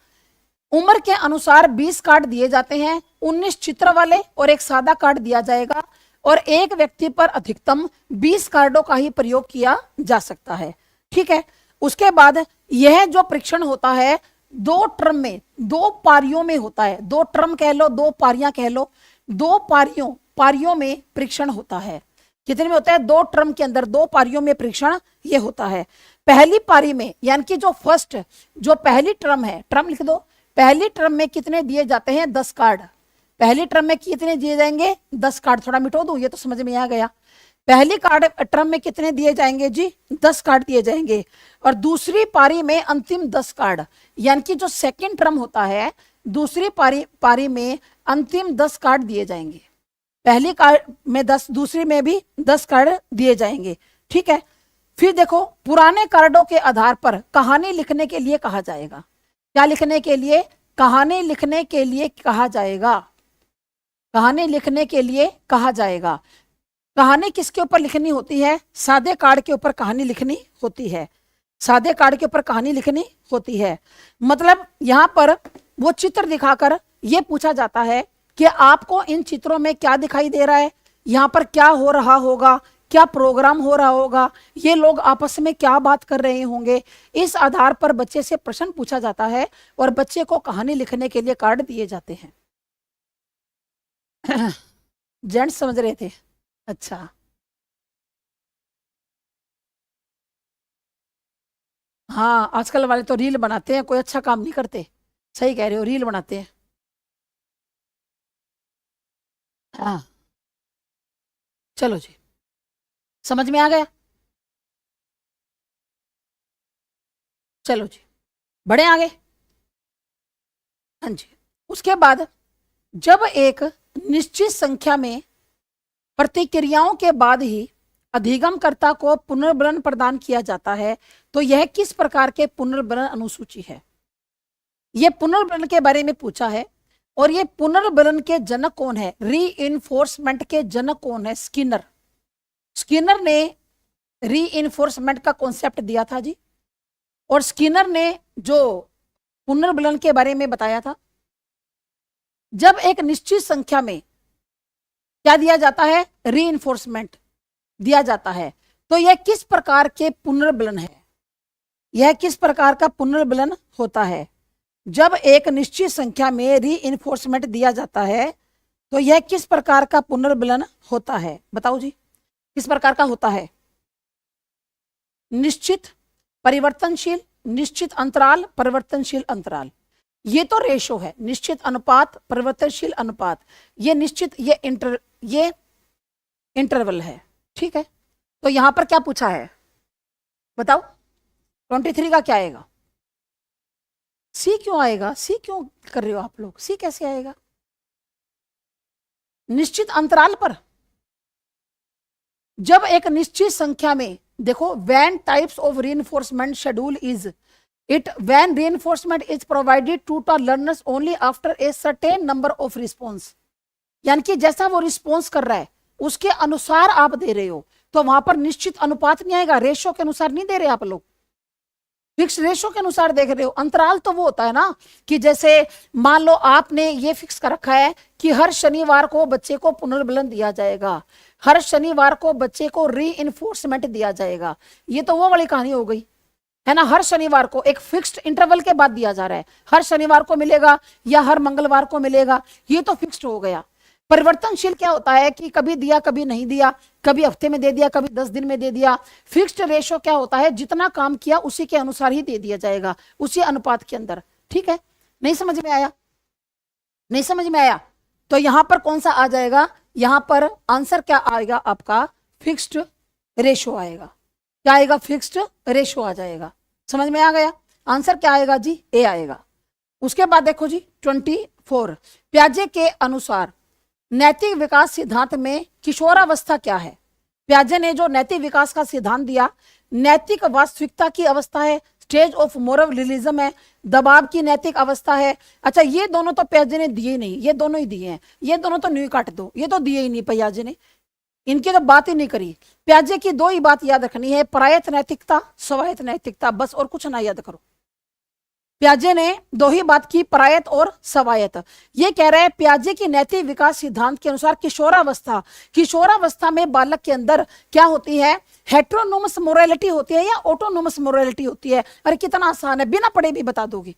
उम्र के अनुसार 20 कार्ड दिए जाते हैं, 19 चित्र वाले और एक सादा कार्ड दिया जाएगा। और एक व्यक्ति पर अधिकतम 20 कार्डों का ही प्रयोग किया जा सकता है, ठीक है। उसके बाद यह जो परीक्षण होता है 2 टर्म में, 2 पारियों में होता है। 2 टर्म कह लो, 2 पारियां कह लो, 2 पारियों में परीक्षण होता है। कितने में होता है, 2 टर्म के अंदर 2 पारियों में परीक्षण ये होता है। पहली पारी में, यानी कि जो फर्स्ट, जो पहली टर्म है, टर्म लिख दो, पहली टर्म में कितने दिए जाते हैं, 10 कार्ड। पहली टर्म में कितने दिए जाएंगे, 10 कार्ड। थोड़ा मिटो दूं, ये तो समझ में आ गया। पहली कार्ड टर्म में कितने दिए जाएंगे जी, 10 कार्ड दिए जाएंगे। और दूसरी पारी में अंतिम 10 कार्ड, यानी कि जो सेकंड टर्म होता है, दूसरी पारी में अंतिम 10 कार्ड दिए जाएंगे। पहली कार्ड में 10, दूसरी में भी 10 कार्ड दिए जाएंगे, ठीक है। फिर देखो, पुराने कार्डों के आधार पर कहानी लिखने के लिए कहा जाएगा। क्या लिखने के लिए, कहानी लिखने के लिए कहा जाएगा। कहानी लिखने के लिए कहा जाएगा। कहानी किसके ऊपर लिखनी होती है, सादे कार्ड के ऊपर कहानी लिखनी होती है। सादे कार्ड के ऊपर कहानी लिखनी होती है। मतलब यहां पर वो चित्र दिखाकर यह पूछा जाता है कि आपको इन चित्रों में क्या दिखाई दे रहा है, यहाँ पर क्या हो रहा होगा, क्या प्रोग्राम हो रहा होगा, ये लोग आपस में क्या बात कर रहे होंगे। इस आधार पर बच्चे से प्रश्न पूछा जाता है और बच्चे को कहानी लिखने के लिए कार्ड दिए जाते हैं। जेंट्स समझ रहे थे, अच्छा। हाँ, आजकल वाले तो रील बनाते हैं, कोई अच्छा काम नहीं करते। सही कह रहे हो, रील बनाते हैं। हाँ, चलो जी, समझ में आ गया। चलो जी, बढ़े आगे। हाँ जी। उसके बाद जब एक निश्चित संख्या में प्रतिक्रियाओं के बाद ही अधिगमकर्ता को पुनर्बलन प्रदान किया जाता है, तो यह किस प्रकार के पुनर्बलन अनुसूची है। यह पुनर्बलन के बारे में पूछा है। और ये पुनर्बलन के जनक कौन है, रीइंफोर्समेंट के जनक कौन है, स्किनर। स्किनर ने रीइंफोर्समेंट का कॉन्सेप्ट दिया था जी। और स्किनर ने जो पुनर्बलन के बारे में बताया था, जब एक निश्चित संख्या में क्या दिया जाता है, रीइंफोर्समेंट दिया जाता है, तो यह किस प्रकार के पुनर्बलन है, यह किस प्रकार का पुनर्बलन होता है। जब एक निश्चित संख्या में रीइंफोर्समेंट दिया जाता है, तो यह किस प्रकार का पुनर्बलन होता है, बताओ जी, किस प्रकार का होता है। निश्चित, परिवर्तनशील, निश्चित अंतराल, परिवर्तनशील अंतराल। ये तो रेशो है, निश्चित अनुपात, परिवर्तनशील अनुपात। ये निश्चित, ये इंटरवल है, ठीक है। तो यहां पर क्या पूछा है, बताओ, 23 का क्या आएगा, सी क्यों आएगा? सी क्यों कर रहे हो आप लोग? सी कैसे आएगा? निश्चित अंतराल पर, जब एक निश्चित संख्या में, देखो when types of reinforcement schedule is it when reinforcement is provided to the learners only after a certain number of response, यानी कि जैसा वो रिस्पॉन्स कर रहा है उसके अनुसार आप दे रहे हो, तो वहां पर निश्चित अनुपात नहीं आएगा, रेशो के अनुसार नहीं दे रहे आप लोग, फिक्स रेशो के अनुसार देख रहे हो। अंतराल तो वो होता है ना कि जैसे मान लो आपने ये फिक्स कर रखा है कि हर शनिवार को बच्चे को पुनर्बलन दिया जाएगा, हर शनिवार को बच्चे को री इन्फोर्समेंट दिया जाएगा, ये तो वो वाली कहानी हो गई है ना। हर शनिवार को एक फिक्स्ड इंटरवल के बाद दिया जा रहा है, हर शनिवार को मिलेगा या हर मंगलवार को मिलेगा, ये तो फिक्स्ड हो गया। परिवर्तनशील क्या होता है कि कभी दिया कभी नहीं दिया, कभी हफ्ते में दे दिया कभी 10 दिन में दे दिया। फिक्स्ड रेशो क्या होता है, जितना काम किया उसी के अनुसार ही दे दिया जाएगा, उसी अनुपात के अंदर। ठीक है, नहीं समझ में आया? नहीं समझ में आया? तो यहां पर कौन सा आ जाएगा, यहां पर आंसर क्या आएगा आपका, फिक्स्ड रेशो आएगा। क्या आएगा? फिक्स्ड रेशो आ जाएगा। समझ में आ गया? आंसर क्या आएगा जी? ए आएगा। उसके बाद देखो जी 24, प्याजे के अनुसार नैतिक विकास सिद्धांत में किशोरावस्था क्या है? प्याजे ने जो नैतिक विकास का सिद्धांत दिया, नैतिक वास्तविकता की अवस्था है, स्टेज ऑफ मोरल रियलिज्म है, दबाव की नैतिक अवस्था है। अच्छा, ये दोनों तो प्याजे ने दिए नहीं, ये दोनों ही दिए हैं, ये दोनों तो न्यू काट दो, ये तो दिए ही नहीं प्याजे ने, इनकी तो बात ही नहीं करी। प्याजे की दो ही बात याद रखनी है, परायत नैतिकता, स्वायत्त नैतिकता, बस और कुछ ना याद करो। प्याजे ने दो ही बात की, परायत और स्वायत्त। ये कह रहे हैं प्याजे की नैतिक विकास सिद्धांत के अनुसार किशोरावस्था, किशोरावस्था में बालक के अंदर क्या होती है, हेट्रोनोमस मोरालिटी होती है या ऑटोनोमस मोरालिटी होती है? अरे कितना आसान है, बिना पढ़े भी बता दोगे,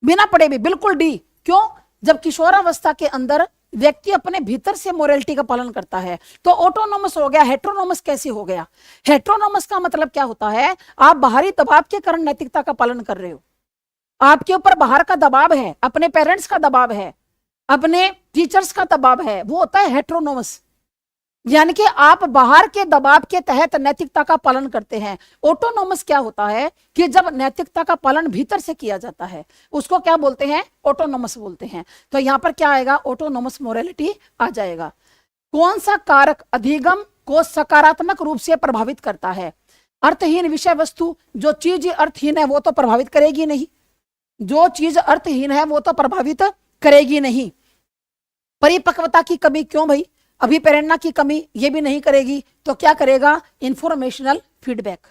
बिना पढ़े भी, बिल्कुल डी। क्यों? जब किशोरावस्था के अंदर व्यक्ति अपने भीतर से मोरालिटी का पालन करता है तो ऑटोनोमस हो गया, हेट्रोनोमस कैसे हो गया? हेट्रोनोमस का मतलब क्या होता है, आप बाहरी दबाव के कारण नैतिकता का पालन कर रहे हो, आपके ऊपर बाहर का दबाव है, अपने पेरेंट्स का दबाव है, अपने टीचर्स का दबाव है, वो होता है हेट्रोनोमस, यानी कि आप बाहर के दबाव के तहत नैतिकता का पालन करते हैं। ऑटोनोमस क्या होता है कि जब नैतिकता का पालन भीतर से किया जाता है, उसको क्या बोलते हैं? ऑटोनोमस बोलते हैं। तो यहां पर क्या आएगा? ऑटोनोमस मोरालिटी आ जाएगा। कौन सा कारक अधिगम को सकारात्मक रूप से प्रभावित करता है? अर्थहीन विषय वस्तु, जो चीज अर्थहीन है वो तो प्रभावित करेगी नहीं, जो चीज अर्थहीन है वो तो प्रभावित करेगी नहीं। परिपक्वता की कमी, क्यों भाई? अभिप्रेरणा की कमी, ये भी नहीं करेगी। तो क्या करेगा? Informational feedback.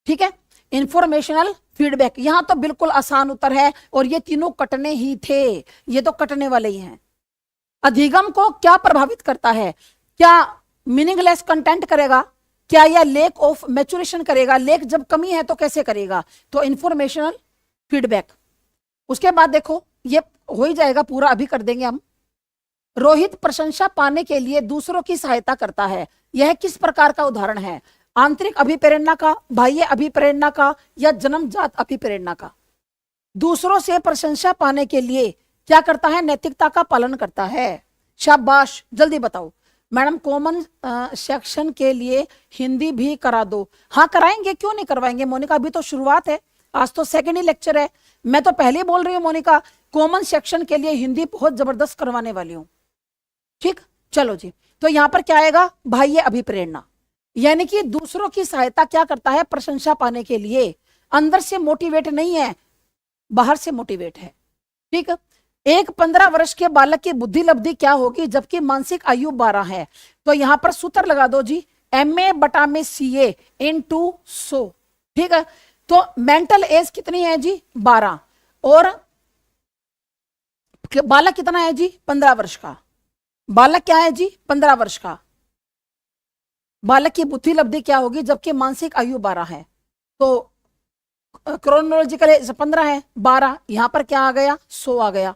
ठीक है, इंफॉर्मेशनल फीडबैक। यहां तो बिल्कुल आसान उत्तर है, और ये तीनों कटने ही थे, ये तो कटने वाले ही हैं। अधिगम को क्या प्रभावित करता है? क्या मीनिंगलेस कंटेंट करेगा? क्या यह लेक ऑफ मैच्योरेशन करेगा? लेक जब कमी है तो कैसे करेगा? तो इंफॉर्मेशनल फीडबैक। उसके बाद देखो, ये हो ही जाएगा पूरा, अभी कर देंगे हम। रोहित प्रशंसा पाने के लिए दूसरों की सहायता करता है, यह किस प्रकार का उदाहरण है? आंतरिक अभिप्रेरणा का, बाह्य अभिप्रेरणा का, या जन्मजात अभिप्रेरणा का? दूसरों से प्रशंसा पाने के लिए क्या करता है? नैतिकता का पालन करता है। शाबाश, जल्दी बताओ। मैडम कॉमन सेक्शन के लिए हिंदी भी करा दो। हाँ कराएंगे, क्यों नहीं करवाएंगे मोनिका, अभी तो शुरुआत है, आज तो सेकेंड ही लेक्चर है। मैं तो पहले ही बोल रही हूँ मोनिका, कॉमन सेक्शन के लिए हिंदी बहुत जबरदस्त करवाने वाली हूँ। ठीक, चलो जी। तो यहां पर क्या आएगा? बाह्य अभिप्रेरणा, यानी कि दूसरों की सहायता क्या करता है? प्रशंसा पाने के लिए। अंदर से मोटिवेट नहीं है, बाहर से मोटिवेट है। ठीक, एक 15 वर्ष के बालक की बुद्धि लब्धि क्या होगी जबकि मानसिक आयु 12 है? तो यहां पर सूत्र लगा दो जी, MA बटा में CA × 100। ठीक है, तो मेंटल एज कितनी है जी? 12, और बालक कितना है जी? 15 वर्ष का। बालक क्या है जी? 15 वर्ष का। बालक की बुद्धि लब्धि क्या होगी जबकि मानसिक आयु 12 है? तो क्रोनोलॉजिकल एज 15 है, 12 यहां पर क्या आ गया? 100 आ गया।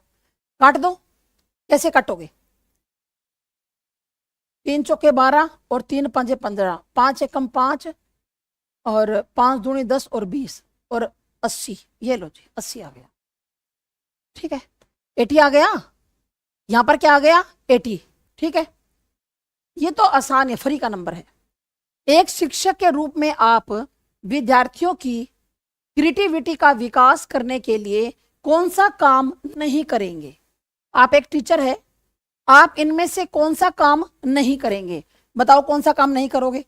काट दो, कैसे काटोगे? 3 चौके 12 और 3 पंजे 15, 5 एकम 5 और 5 दूनी 10 और 20 और 80। ये लो जी, 80 आ गया। ठीक है, 80 आ गया। यहां पर क्या आ गया? 80। ठीक है, ये तो आसान है, फ्री का नंबर है। एक शिक्षक के रूप में आप विद्यार्थियों की क्रिएटिविटी का विकास करने के लिए कौन सा काम नहीं करेंगे? आप एक टीचर है, आप इनमें से कौन सा काम नहीं करेंगे? बताओ कौन सा काम नहीं करोगे?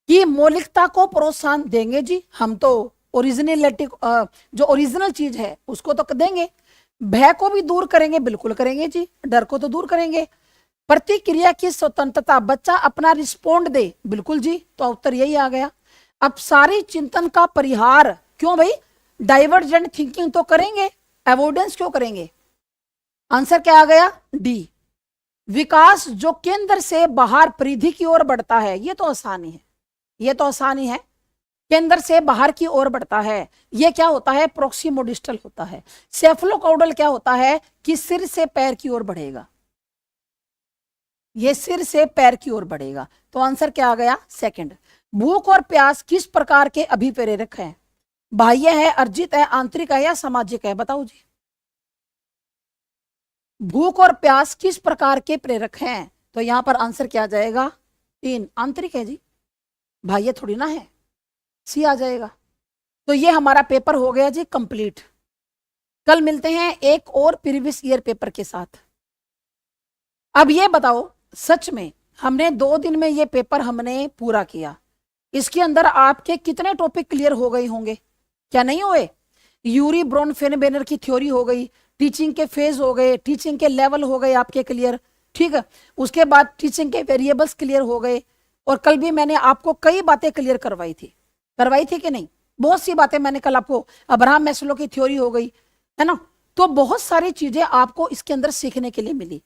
कि मौलिकता को प्रोत्साहन देंगे जी, हम तो ओरिजिनलिटी, जो ओरिजिनल चीज है उसको तो देंगे। भय को भी दूर करेंगे, बिल्कुल करेंगे जी, डर को तो दूर करेंगे। प्रतिक्रिया की स्वतंत्रता, बच्चा अपना रिस्पोंड दे, बिल्कुल जी, तो उत्तर यही आ गया। अब सारी चिंतन का परिहार, क्यों भाई? डाइवर्जेंट थिंकिंग तो करेंगे, अवॉइडेंस क्यों करेंगे? आंसर क्या आ गया? डी। विकास जो केंद्र से बाहर परिधि की ओर बढ़ता है, ये तो आसानी है, ये तो आसानी है। केंद्र से बाहर की ओर बढ़ता है, ये क्या होता है? प्रोक्सिमोडिस्टल होता है। सेफलोकाउडल क्या होता है? कि सिर से पैर की ओर बढ़ेगा, ये सिर से पैर की ओर बढ़ेगा। तो आंसर क्या आ गया? सेकंड। भूख और प्यास किस प्रकार के अभिप्रेरक हैं? बाह्य है, अर्जित है, आंतरिक है या सामाजिक है? बताओ जी। भूख और प्यास किस प्रकार के प्रेरक हैं? तो यहां पर आंसर क्या आ जाएगा? 3, आंतरिक है जी, बाह्य थोड़ी ना है, सी आ जाएगा। तो ये हमारा पेपर हो गया जी कंप्लीट। कल मिलते हैं एक और प्रीवियस ईयर पेपर के साथ। अब ये बताओ, सच में हमने 2 दिन में ये पेपर हमने पूरा किया, इसके अंदर आपके कितने टॉपिक क्लियर हो गए होंगे? क्या नहीं हुए? यूरी ब्रॉन फेनबेनर की थ्योरी हो गई, टीचिंग के फेज हो गए, टीचिंग के लेवल हो गए आपके क्लियर, ठीक है। उसके बाद टीचिंग के वेरिएबल्स क्लियर हो गए। और कल भी मैंने आपको कई बातें क्लियर करवाई थी कि नहीं? बहुत सी बातें मैंने कल आपको, अब्राहम मैस्लो की थ्योरी हो गई, है ना। तो बहुत सारी चीजें आपको इसके अंदर सीखने के लिए मिली।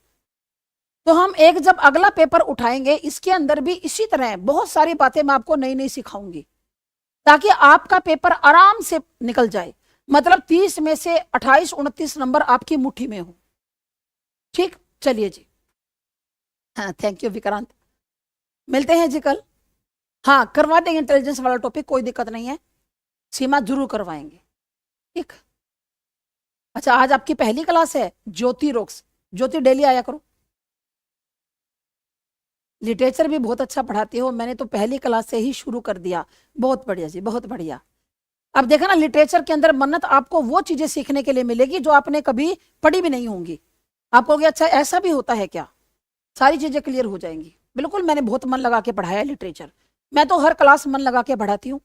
तो हम एक जब अगला पेपर उठाएंगे, इसके अंदर भी इसी तरह बहुत सारी बातें मैं आपको नई नई सिखाऊंगी, ताकि आपका पेपर आराम से निकल जाए। मतलब 30 में से 28 29 नंबर आपकी मुट्ठी में हो। ठीक, चलिए जी। हाँ, थैंक यू विक्रांत। मिलते हैं जी कल। हाँ, करवा देंगे इंटेलिजेंस वाला टॉपिक, कोई दिक्कत नहीं है, सीमा जरूर करवाएंगे। ठीक। अच्छा, आज आपकी पहली क्लास है ज्योति रोक्स। ज्योति डेली आया करो, लिटरेचर भी बहुत अच्छा पढ़ाती हो, मैंने तो पहली क्लास से ही शुरू कर दिया। बहुत बढ़िया जी, बहुत बढ़िया। अब देखा ना, लिटरेचर के अंदर मन्नत आपको वो चीजें सीखने के लिए मिलेगी जो आपने कभी पढ़ी भी नहीं होंगी। आप कहोगे अच्छा ऐसा भी होता है क्या? सारी चीजें क्लियर हो जाएंगी। बिल्कुल, मैंने बहुत मन लगा के पढ़ाया है लिटरेचर। मैं तो हर क्लास मन लगा के पढ़ाती हूँ,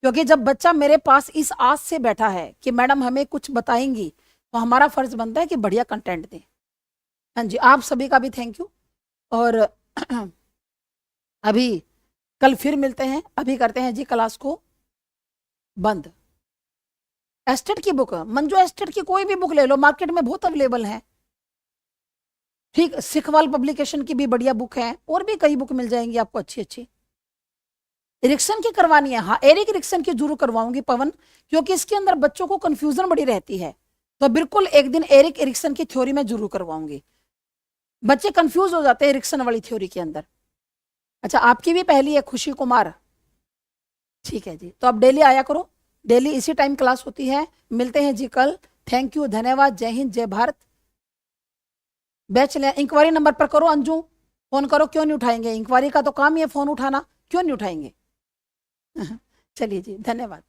क्योंकि जब बच्चा मेरे पास इस आस से बैठा है कि मैडम हमें कुछ बताएंगी, तो हमारा फर्ज बनता है कि बढ़िया कंटेंट दें। हाँ जी, आप सभी का भी थैंक यू। और अभी कल फिर मिलते हैं, अभी करते हैं जी क्लास को बंद। एस्टेट की बुक, मंजू एस्टेट की कोई भी बुक ले लो, मार्केट में बहुत अवेलेबल है। ठीक, सिखवाल पब्लिकेशन की भी बढ़िया बुक है, और भी कई बुक मिल जाएंगी आपको अच्छी अच्छी। इरिक्सन की करवानी है? हाँ, एरिक इरिक्सन की जरूर करवाऊंगी पवन, क्योंकि इसके अंदर बच्चों को कंफ्यूजन बड़ी रहती है। तो बिल्कुल एक दिन एरिक इरिक्सन की थ्योरी में जरूर करवाऊंगी, बच्चे कंफ्यूज हो जाते हैं इरिक्सन वाली थ्योरी के अंदर। अच्छा, आपकी भी पहली है खुशी कुमार, ठीक है जी, तो आप डेली आया करो, डेली इसी टाइम क्लास होती है। मिलते हैं जी कल। थैंक यू, धन्यवाद, जय हिंद, जय भारत। बैच ले, इंक्वायरी नंबर पर करो अंजू, फोन करो, क्यों नहीं उठाएंगे? इंक्वायरी का तो काम ही है फोन उठाना, क्यों नहीं उठाएंगे? चलिए जी, धन्यवाद।